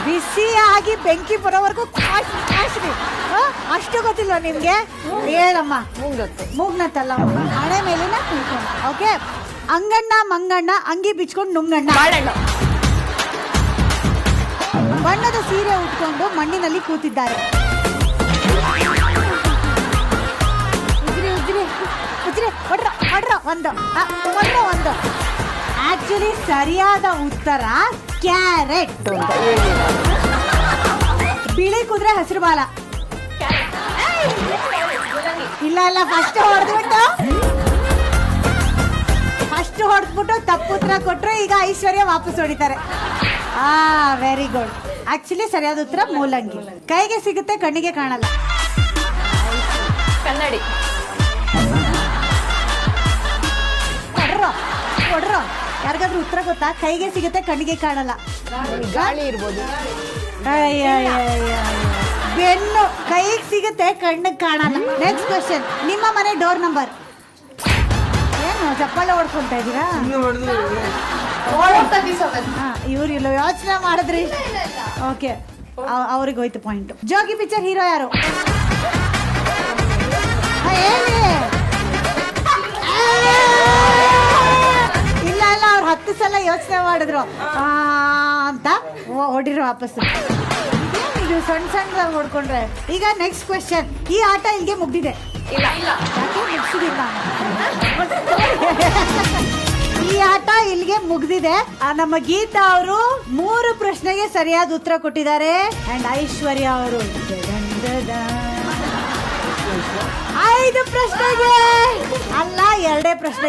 ಬಿಸಿಯಾಗಿ ಬೆಂಕಿ ಬರೋವರೆಗೂ ಕಾಯಿಸ್ರಿ. ಅಷ್ಟು ಗೊತ್ತಿಲ್ವ ನಿಮ್ಗೆ? ಹೇಳಮ್ಮ. ಮೂಗ್ನತ್ತಲ್ಲ, ಹಣೆ ಮೇಲಿನ ತಿಳ್ಕೊಂಡು. ಓಕೆ. ಅಂಗಣ್ಣ ಮಂಗಣ್ಣ ಅಂಗಿ ಬಿಚ್ಕೊಂಡು ನುಂಗಣ್ಣ. ಬಣ್ಣದ ಸೀರೆ ಉಟ್ಕೊಂಡು ಮಣ್ಣಿನಲ್ಲಿ ಕೂತಿದ್ದಾರೆ. ಉಜ್ರಿ ಉಜ್ರಿ ಉಜ್ರಿ ಹೊಡ್ರ ಹೊಡ್ರ ಒಂದು ಹೊಡ್ರ ಒಂದು. ಆಕ್ಚುಲಿ ಸರಿಯಾದ ಉತ್ತರ ಕ್ಯಾರೆಟ್. ಬಿಳಿ ಕುದುರೆ ಹಸಿರು ಬಾಲ. ಇಲ್ಲ ಇಲ್ಲ, ಫಸ್ಟ್ ಹೊಡೆದ್ಬಿಟ್ಟು ತಪ್ಪು ಉತ್ತರ ಕೊಟ್ರು. ಈಗ ಐಶ್ವರ್ಯ ವಾಪಸ್ ಹೊಡಿತಾರೆ. Very good. ಆಕ್ಚುಲಿ ಸರಿಯಾದ ಉತ್ತರ ಮೂಲಂಗಿ. ಕೈಗೆ ಸಿಗುತ್ತೆ, ಕಣ್ಣಿಗೆ ಕಾಣಲ್ಲ. ಕನ್ನಡಿ. ಕೊಡ್ರೋ ಯಾರಿಗಾದ್ರೂ ಉತ್ತರ ಗೊತ್ತಾ? ಕೈಗೆ ಸಿಗುತ್ತೆ, ಕಣ್ಣಿಗೆ ಕಾಣಲ್ಲ. ಗಾಳಿ ಇರ್ಬೋದು. ಬೆನ್ನು. ಕೈಗೆ ಸಿಗುತ್ತೆ, ಕಣ್ಣಿಗೆ ಕಾಣಲ್ಲ. Next question. ನಿಮ್ಮ ಮನೆ ಡೋರ್ ನಂಬರ್ ಏನು? ಚಪ್ಪಲ ಹೊಡ್ಕೊಂತ ಇದ್ದೀರಾ? ಇವ್ರು ಇಲ್ಲ, ಯೋಚನೆ ಮಾಡಿದ್ರಿ. ಓಕೆ, ಅವ್ರಿಗೆ ಹೋಯ್ತು ಪಾಯಿಂಟ್. ಜೋಗಿ ಪಿಕ್ಚರ್ ಹೀರೋ ಯಾರು? ಹೇಳಿ. ಇಲ್ಲ ಇಲ್ಲ, ಅವ್ರು 10 ಸಲ ಯೋಚನೆ ಮಾಡಿದ್ರು ಅಂತ ಹೊಡಿರೋ ವಾಪಸ್. ಇದು ಸಣ್ಣ ಸಣ್ಣ ಹೊಡ್ಕೊಂಡ್ರೆ. ಈಗ ನೆಕ್ಸ್ಟ್ ಕ್ವೆಶ್ಚನ್. ಈ ಆಟ ಇಲ್ಲಿಗೆ ಮುಗ್ದಿದೆ? ಯಾಕೆ ಮುಗಿಸಿದಿಲ್ಲ? ಈ ಆಟ ಇಲ್ಲಿಗೆ ಮುಗ್ದಿದೆ. ನಮ್ಮ ಗೀತಾ ಅವರು 3 ಪ್ರಶ್ನೆಗೆ ಸರಿಯಾದ ಉತ್ತರ ಕೊಟ್ಟಿದ್ದಾರೆ. ಅಂಡ್ ಐಶ್ವರ್ಯ ಅವರು 5 ಪ್ರಶ್ನೆಗೆ ಅಲ್ಲ, 2 ಪ್ರಶ್ನೆ.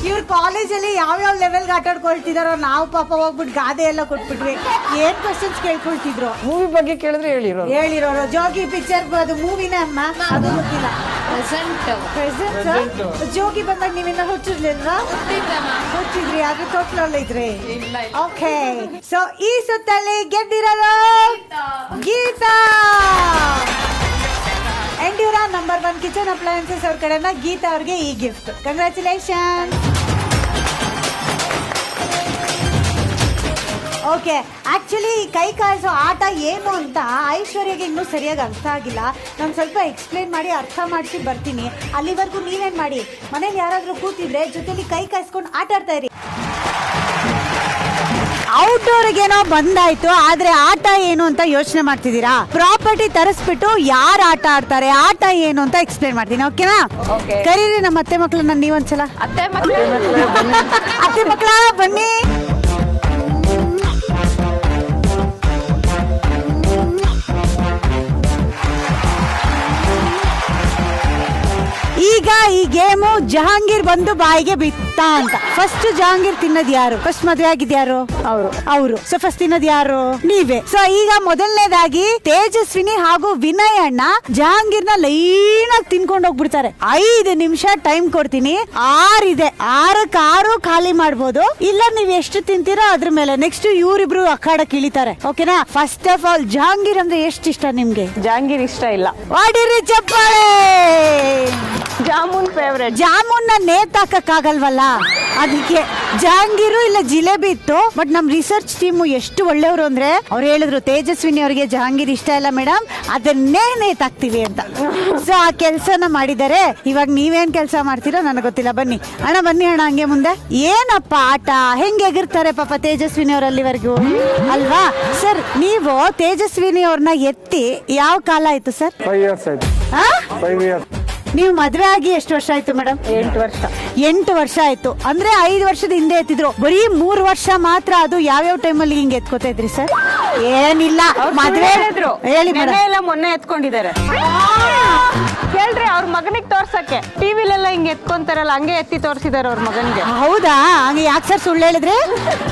ಇವ್ರು ಕಾಲೇಜಲ್ಲಿ ಯಾವ್ಯಾವ ಲೆವೆಲ್ಗೆ ಆಟ ಆಡ್ಕೊಳ್ತಿದಾರೋ, ನಾವು ಪಾಪ ಹೋಗ್ಬಿಟ್ಟು ಗಾದೆ ಎಲ್ಲ ಕೊಟ್ಬಿಟ್ವಿ. ಏನ್ ಕ್ವಶನ್ಸ್ ಕೇಳ್ಕೊಳ್ತಿದ್ರು? ಮೂವಿ ಬಗ್ಗೆ ಕೇಳಿದ್ರೆ ಹೇಳಿರೋರು. ಜೋಗಿ ಪಿಕ್ಚರ್ ಅದು ಮೂವಿನೇ ಅಮ್ಮ, ಅದು ಗೊತ್ತಿಲ್ಲ. ಪ್ರೆಸೆಂಟ್ ಜೋಗಿ ಬಂದಾಗ ನೀವಿನ್ನ ಹುಚ್ಚಿರ್ಲಿಲ್ವಾ? ಹುಚ್ಚಿದ್ರಿ, ಆದ್ರೆ ಟೋಟ್ಲಲ್ಲಿ ಇದ್ರಿ. ಓಕೆ, ಸೊ ಈ ಸುತ್ತಲ್ಲಿ ಗೆದ್ದಿರೋರು ಗೀತಾ. ಎಂಡ್ಯೂರಾ ನಂಬರ್ 1 ಕಿಚನ್ ಅಪ್ಲಯನ್ಸಸ್ ಅವ್ರ ಕಡೆಯಿಂದ ಗೀತಾ ಅವ್ರಿಗೆ ಈ ಗಿಫ್ಟ್. ಕಂಗ್ರ್ಯಾಚುಲೇಷನ್. ಓಕೆ, ಆಕ್ಚುಲಿ ಕೈ ಕಾಯಿಸೋ ಆಟ ಏನು ಅಂತ ಐಶ್ವರ್ಯಗೆ ಇನ್ನೂ ಸರಿಯಾಗಿ ಅರ್ಥ ಆಗಿಲ್ಲ. ನಾನು ಸ್ವಲ್ಪ ಎಕ್ಸ್ಪ್ಲೇನ್ ಮಾಡಿ ಅರ್ಥ ಮಾಡಿಸಿ ಬರ್ತೀನಿ. ಅಲ್ಲಿವರೆಗೂ ನೀವೇನು ಮಾಡಿ, ಮನೇಲಿ ಯಾರಾದರೂ ಕೂತಿದ್ರೆ ಜೊತೆಲಿ ಕೈ ಕಾಯಿಸ್ಕೊಂಡು ಆಟ ಆಡ್ತಾ ಇರಿ. ಔಟ್ಡೋರ್ಗೇನೋ ಬಂದಾಯ್ತು, ಆದ್ರೆ ಆಟ ಏನು ಅಂತ ಯೋಚನೆ ಮಾಡ್ತಿದ್ದೀರಾ? ಪ್ರಾಪರ್ಟಿ ತರಿಸ್ಬಿಟ್ಟು ಯಾರು ಆಟ ಆಡ್ತಾರೆ, ಆಟ ಏನು ಅಂತ ಎಕ್ಸ್ಪ್ಲೇನ್ ಮಾಡ್ತೀನಿ. ಓಕೆನಾ? ಕರೀರಿ ನಮ್ಮ ಅತ್ತೆ ಮಕ್ಳನ್ನ ನೀವೊಂದ್ಸಲ. ಅತ್ತೆ ಮಕ್ಕಳು ಅತ್ತೆ ಮಕ್ಳ ಬನ್ನಿ. ಈಗ ಈ ಗೇಮು ಜಹಾಂಗೀರ್ ಬಂದು ಬಾಯಿಗೆ ಬಿತ್ತು. ತಾ ಅಂತ. ಫಸ್ಟ್ ಜಹಾಂಗೀರ್ ತಿನ್ನೋದು ಯಾರು? ಫಸ್ಟ್ ಮದ್ವೆ ಆಗಿದ್ ಯಾರು? ಅವರು. ಸೊ ಫಸ್ಟ್ ತಿನ್ನೋದು ಯಾರು? ನೀವೇ. ಸೊ ಈಗ ಮೊದಲನೇದಾಗಿ ತೇಜಸ್ವಿನಿ ಹಾಗೂ ವಿನಯ್ ಅಣ್ಣ ಜಹಾಂಗೀರ್ನ ಲೈನ್ ಆಗಿ ತಿನ್ಕೊಂಡು ಹೋಗ್ಬಿಡ್ತಾರೆ. 5 ನಿಮಿಷ ಟೈಮ್ ಕೊಡ್ತೀನಿ. 6 ಇದೆ, 6ಕ್ಕೆ 6 ಖಾಲಿ ಮಾಡ್ಬೋದು. ಇಲ್ಲ ನೀವ್ ಎಷ್ಟು ತಿಂತೀರೋ ಅದ್ರ ಮೇಲೆ. ನೆಕ್ಸ್ಟ್ ಇವ್ರಿಬ್ರು ಅಖಾಡಕ್ಕೆ ಇಳಿತಾರೆ. ಓಕೆನಾ? ಫಸ್ಟ್ ಆಫ್ ಆಲ್ ಜಹಾಂಗೀರ್ ಅಂದ್ರೆ ಎಷ್ಟು ಇಷ್ಟ ನಿಮ್ಗೆ? ಜಹಾಂಗೀರ್ ಇಷ್ಟ ಇಲ್ಲ. ವಾಡಿರಿ ಚಪ್ಪಾಳೆ. ಜಾಮೂನ್ ಫೇವ್ರೆಟ್. ಜಾಮೂನ್ ನೇತಾಕಕ್ಕಾಗಲ್ವಲ್ಲ, ಅದಕ್ಕೆ ಜಹಾಂಗೀರು ಇಲ್ಲ ಜಿಲೇಬಿ ಇತ್ತು. ಬಟ್ ನಮ್ ರಿಸರ್ಚ್ ಟೀಮ್ ಎಷ್ಟು ಒಳ್ಳೆಯವರು ಅಂದ್ರೆ ಅವ್ರು ಹೇಳಿದ್ರು ತೇಜಸ್ವಿನಿ ಅವರಿಗೆ ಜಹಾಂಗೀರ್ ಇಷ್ಟ ಇಲ್ಲ ಮೇಡಮ್, ಅದನ್ನೇ ನೇತಾಕ್ತಿವಿ ಅಂತ. ಸೊ ಆ ಕೆಲ್ಸನ ಮಾಡಿದ್ದಾರೆ. ಇವಾಗ ನೀವೇನ್ ಕೆಲಸ ಮಾಡ್ತೀರೋ ನನಗೆ ಗೊತ್ತಿಲ್ಲ. ಬನ್ನಿ ಅಣ್ಣ, ಬನ್ನಿ ಅಣ್ಣ ಹಂಗೆ ಮುಂದೆ. ಏನಪ್ಪ ಆಟ, ಹೆಂಗೆ ಎಗಿರ್ತಾರೆ ಪಾಪ ತೇಜಸ್ವಿನಿ ಅವ್ರು ಅಲ್ಲಿವರೆಗೂ ಅಲ್ವಾ? ಸರ್ ನೀವು ತೇಜಸ್ವಿನಿ ಅವ್ರನ್ನ ಎತ್ತಿ ಯಾವ ಕಾಲ ಆಯ್ತು ಸರ್? 5 years ಆಯ್ತು. 5 years. ನೀವು ಮದ್ವೆ ಆಗಿ ಎಷ್ಟು ವರ್ಷ ಆಯ್ತು ಮೇಡಮ್? 8 ವರ್ಷ. 8 ವರ್ಷ ಆಯ್ತು ಅಂದ್ರೆ 5 ವರ್ಷದ ಹಿಂದೆ ಎತ್ತಿದ್ರು. ಬರೀ 3 ವರ್ಷ ಮಾತ್ರ. ಅದು ಯಾವ್ಯಾವ ಟೈಮಲ್ಲಿ ಹಿಂಗೆ ಎತ್ಕೋತಾ ಇದ್ರಿ ಸರ್? ಏನಿಲ್ಲ, ಮದ್ವೆ ಹೇಳಿ ಮೇಡಮ್. ಎಲ್ಲ ಮೊನ್ನೆ ಎತ್ಕೊಂಡಿದ್ದಾರೆ. ಕೇಳ್ರಿ ಅವ್ರ ಮಗನಿಗೆ ತೋರ್ಸಕ್ಕೆ. ಟಿವಿಲೆಲ್ಲ ಹಿಂಗೆ ಎತ್ಕೊಂತಾರಲ್ಲ, ಹಂಗೆ ಎತ್ತಿ ತೋರ್ಸಿದಾರೆ ಅವ್ರ ಮಗನ್ಗೆ. ಹೌದಾ? ಹಂಗೆ ಯಾಕೆ ಸರ್ ಸುಳ್ಳು ಹೇಳಿದ್ರೆ?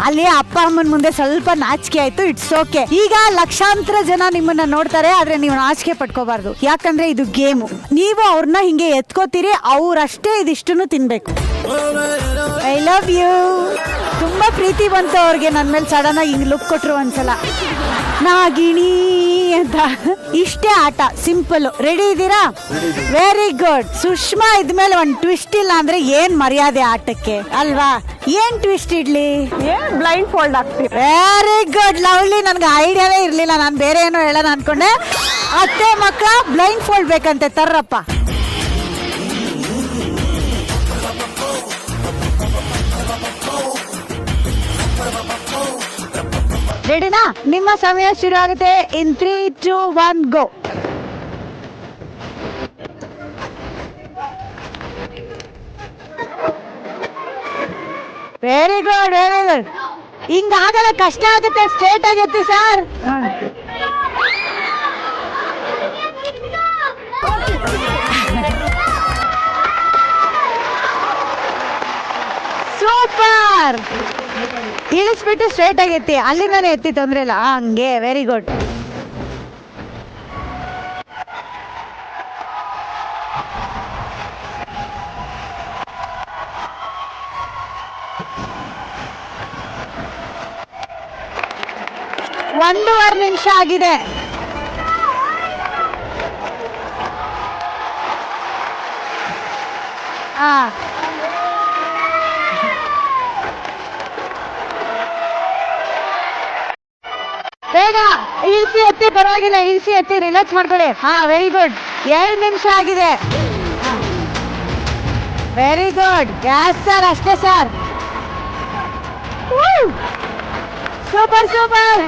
ಅಲ್ಲಿ ಅಪ್ಪ ಅಮ್ಮನ ಮುಂದೆ ಸ್ವಲ್ಪ ನಾಚಿಕೆ ಆಯ್ತು. It's okay. ಈಗ ಲಕ್ಷಾಂತರ ಜನ ನಿಮ್ಮನ್ನ ನೋಡ್ತಾರೆ, ಆದ್ರೆ ನೀವು ನಾಚಿಕೆ ಪಟ್ಕೋಬಾರ್ದು. ಯಾಕಂದ್ರೆ ಇದು ಗೇಮು. ನೀವು ಅವ್ರನ್ನ ಹಿಂಗೆ ಎತ್ಕೋತೀರಿ, ಅವ್ರಷ್ಟೇ ಇದಿಷ್ಟನ್ನು ತಿನ್ಬೇಕು. I love you. ತುಂಬಾ ಪ್ರೀತಿ ಬಂತು ಅವ್ರಿಗೆ ನನ್ನ ಮೇಲೆ. ಸಡನ್ ಆಗಿ ಹಿಂಗ್ ಲುಕ್ ಕೊಟ್ರು ಒಂದ್ಸಲ, ನಾಗಿಣಿ ಅಂತ. ಇಷ್ಟೇ ಆಟ, ಸಿಂಪಲ್. ರೆಡಿ ಇದ್ದೀರಾ? Very good. ಸುಷ್ಮಾ ಇದ್ಮೇಲೆ ಒಂದ್ ಟ್ವಿಸ್ಟ್ ಇಲ್ಲ ಅಂದ್ರೆ ಏನ್ ಮರ್ಯಾದೆ ಆಟಕ್ಕೆ ಅಲ್ವಾ? ಏನ್ ಟ್ವಿಸ್ಟ್ ಇಡ್ಲಿ? ಬ್ಲೈಂಡ್ ಫೋಲ್ಡ್ ಆಗ್ತೀವಿ. Very good, lovely. ನನ್ಗೆ ಐಡಿಯಾವೇ ಇರ್ಲಿಲ್ಲ, ನಾನು ಬೇರೆ ಏನೋ ಹೇಳೋಣ ಅನ್ಕೊಂಡೆ. ಅತ್ತೆ ಮಕ್ಕಳ ಬ್ಲೈಂಡ್ ಫೋಲ್ಡ್ ಬೇಕಂತೆ, ತರ್ರಪ್ಪ. ರೆಡಿನಾ? ನಿಮ್ಮ ಸಮಯ ಶುರು ಆಗುತ್ತೆ. In 3, 2, 1 go. Very good, very good. ಹಿಂಗಾಗಲ್ಲ, ಕಷ್ಟ ಆಗುತ್ತೆ. ಸ್ಟ್ರೇಟ್ ಆಗುತ್ತೆ ಸರ್. ಸೂಪರ್. ಇಳಿಸ್ಬಿಟ್ಟು ಸ್ಟ್ರೇಟ್ ಆಗೈತಿ, ಅಲ್ಲಿಂದಾನೆ ಎತ್ತಿ, ತೊಂದ್ರೆ ಇಲ್ಲ. ಹಂಗೆ. Very good. ಒಂದೂವರೆ ನಿಮಿಷ ಆಗಿದೆ. ಬೇಗ ಇಳಿಸಿ ಎತ್ತಿ, ಪರವಾಗಿಲ್ಲ, ಇಳಿಸಿ ಎತ್ತಿ, ರಿಲ್ಯಾಕ್ಸ್ ಮಾಡ್ಕೊಳ್ಳಿ. Very good. 2 ನಿಮಿಷ ಆಗಿದೆ. Very good. ಯಾಸ್ ಸರ್, ಅಷ್ಟೇ sir. Super super.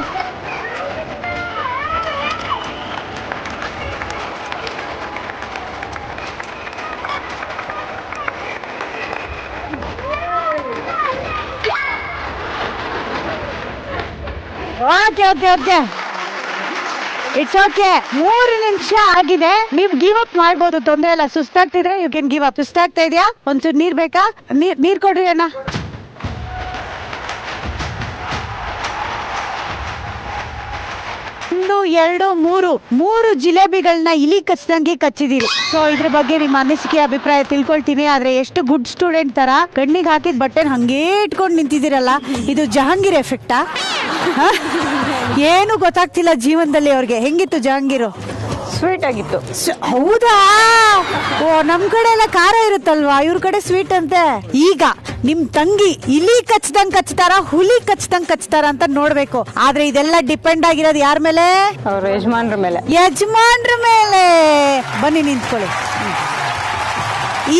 Okay okay okay, it's okay. 3 ನಿಮಿಷ ಆಗಿದೆ. ನೀವು ಗಿವ್ ಅಪ್ ಮಾಡ್ಬೋದು, ತೊಂದ್ರೆ ಇಲ್ಲ. ಸುಸ್ತಾಗ್ತಿದ್ರೆ ಯು ಕ್ಯಾನ್ ಗಿವ್ ಅಪ್. ಸುಸ್ತಾಗ್ತಾ ಇದೆಯಾ? ಒಂಚೂರು ನೀರ್ ಬೇಕಾ? ನೀರ್ ಕೊಡ್ರಿ ಅಣ್ಣ. 1, 2, 3 ಜಿಲೇಬಿಗಳನ್ನ ಇಲಿ ಕಚ್ಚಿದಂಗೆ ಕಚ್ಚಿದೀರಿ. ಸೊ ಇದ್ರ ಬಗ್ಗೆ ನಿಮ್ಮ ಅನಿಸಿಕೆ, ಅಭಿಪ್ರಾಯ ತಿಳ್ಕೊಳ್ತೀನಿ. ಆದ್ರೆ ಎಷ್ಟು ಗುಡ್ ಸ್ಟೂಡೆಂಟ್ ತರ ಕಣ್ಣಿಗೆ ಹಾಕಿದ ಬಟ್ಟೆ ಹಂಗೇ ಇಟ್ಕೊಂಡು ನಿಂತಿದ್ದೀರಲ್ಲ, ಇದು ಜಹಾಂಗೀರ್ ಎಫೆಕ್ಟಾ? ಏನು ಗೊತ್ತಾಗ್ತಿಲ್ಲ ಜೀವನದಲ್ಲಿ ಅವ್ರಿಗೆ. ಹೆಂಗಿತ್ತು ಜಹಾಂಗೀರು? ಸ್ವೀಟ್ ಆಗಿತ್ತು. ಹೌದಾ? ಓ, ನಮ್ ಕಡೆ ಎಲ್ಲ ಖಾರ ಇರುತ್ತಲ್ವಾ, ಇವ್ರ ಕಡೆ ಸ್ವೀಟ್ ಅಂತೆ. ಈಗ ನಿಮ್ ತಂಗಿ ಇಲಿ ಕಚ್ದಂಗ್ ಕಚ್ತಾರ, ಹುಲಿ ಕಚ್ದಂಗ್ ಕಚ್ತಾರ ಅಂತ ನೋಡ್ಬೇಕು. ಆದ್ರೆ ಇದೆಲ್ಲ ಡಿಪೆಂಡ್ ಆಗಿರೋದು ಯಾರ ಮೇಲೆ? ಅವ್ರ ಯಜಮಾನ್ರ ಮೇಲೆ. ಯಜಮಾನ್ರ ಮೇಲೆ. ಬನ್ನಿ ನಿಂತ್ಕೊಳ್ಳಿ.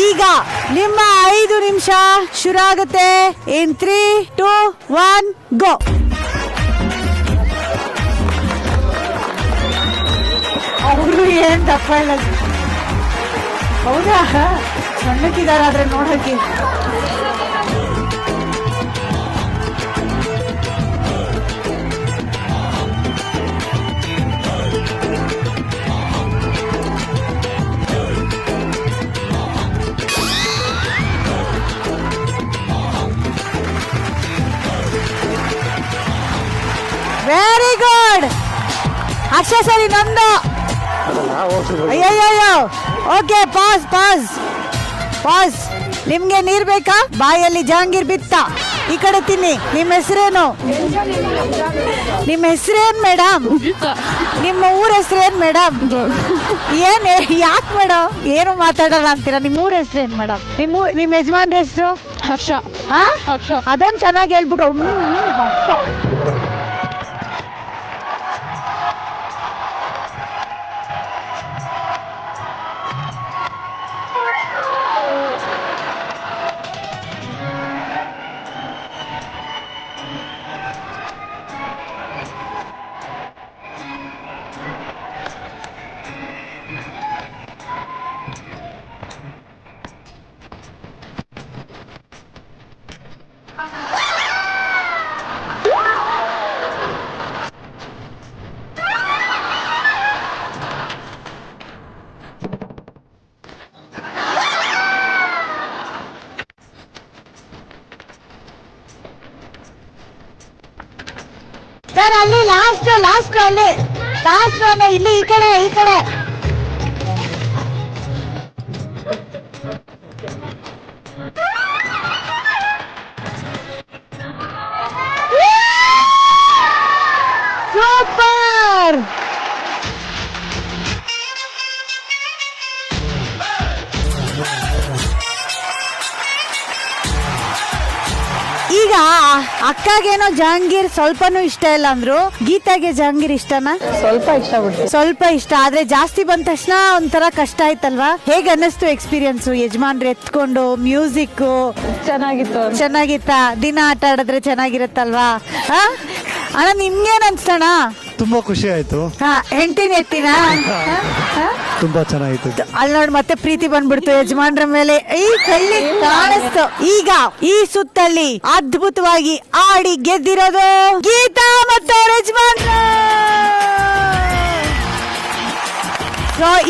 ಈಗ ನಿಮ್ಮ 5 ನಿಮಿಷ ಶುರು ಆಗುತ್ತೆ. ಇನ್ 3, 2, 1 ಗೋ. ಅವರು ಏನ್ ದಪ್ಪ ಇಲ್ಲ. ಹೌದಾ? ಸಣ್ಣಕ್ಕಿದಾರಾದ್ರೆ ನೋಡಕ್ಕೆ. ಅಕ್ಷಯ ಸರಿ ನಂದು. ಅಯ್ಯಯ್ಯೋ. Okay, pass pass pass. ನಿಮ್ಗೆ ನೀರ್ ಬೇಕಾ? ಬಾಯಲ್ಲಿ ಜಹಾಂಗೀರ್ ಬಿತ್ತ. ಈ ಕಡೆ ತಿನ್ನಿ. ನಿಮ್ಮ ಹೆಸರೇನು? ನಿಮ್ಮ ಹೆಸರೇನ್ ಮೇಡಮ್? ನಿಮ್ಮ ಊರ ಹೆಸರೇನ್ ಮೇಡಮ್? ಏನ್ ಯಾಕೆ ಮೇಡಮ್ ಏನು ಮಾತಾಡಲ್ಲ ಅಂತೀರಾ? ನಿಮ್ಮ ಊರ ಹೆಸರೇನ್ ಮೇಡಮ್? ನಿಮ್ಮ ಯಜಮಾನ್ರ ಹೆಸರು? ಹರ್ಷ. ಅದನ್ನ ಚೆನ್ನಾಗಿ ಹೇಳ್ಬಿಟ್ಟು ಸರ್ ಅಲ್ಲಿ ಲಾಸ್ಟ್ ಅಲ್ಲಿ ಇಲ್ಲಿ ಈ ಕಡೆ ಸೂಪರ್. ಈಗ ಅಕ್ಕಗೇನೋ ಜಹಾಂಗೀರ್ ಸ್ವಲ್ಪನೂ ಇಷ್ಟ ಇಲ್ಲ ಅಂದ್ರು, ಗೀತಾಗೆ ಜಹಾಂಗೀರ್ ಇಷ್ಟನಾ? ಸ್ವಲ್ಪ ಇಷ್ಟ. ಆದ್ರೆ ಜಾಸ್ತಿ ಬಂದ ತಕ್ಷಣ ಒಂಥರ ಕಷ್ಟ ಆಯ್ತಲ್ವಾ? ಹೇಗ್ ಅನ್ನಿಸ್ತು ಎಕ್ಸ್ಪೀರಿಯನ್ಸ್? ಯಜಮಾನ್ರು ಎತ್ಕೊಂಡು ಮ್ಯೂಸಿಕ್ ಚೆನ್ನಾಗಿತ್ತಾ? ದಿನ ಆಟ ಆಡಿದ್ರೆ ಚೆನ್ನಾಗಿರುತ್ತಲ್ವಾ? ಅಣ್ಣ ನಿಮ್ಗೇನ್ ಅನ್ಸ್ತಣ? ತುಂಬಾ ಖುಷಿ ಆಯ್ತು. ಹೆಂಡತಿನ ಎತ್ತಿನ ತುಂಬಾ ಚೆನ್ನಾಗಿತ್ತು. ಅಲ್ಲಿ ನೋಡಿ ಮತ್ತೆ ಪ್ರೀತಿ ಬಂದ್ಬಿಡ್ತು ಯಜಮಾನ್ರ ಮೇಲೆ. ಈ ಕಳ್ಳಿ ಕಾಣಿಸ್ತು. ಈಗ ಈ ಸುತ್ತಲ್ಲಿ ಅದ್ಭುತವಾಗಿ ಆಡಿ ಗೆದ್ದಿರೋದು ಗೀತಾ ಮತ್ತು ಅವ್ರ ಯಜಮಾನ್ರ.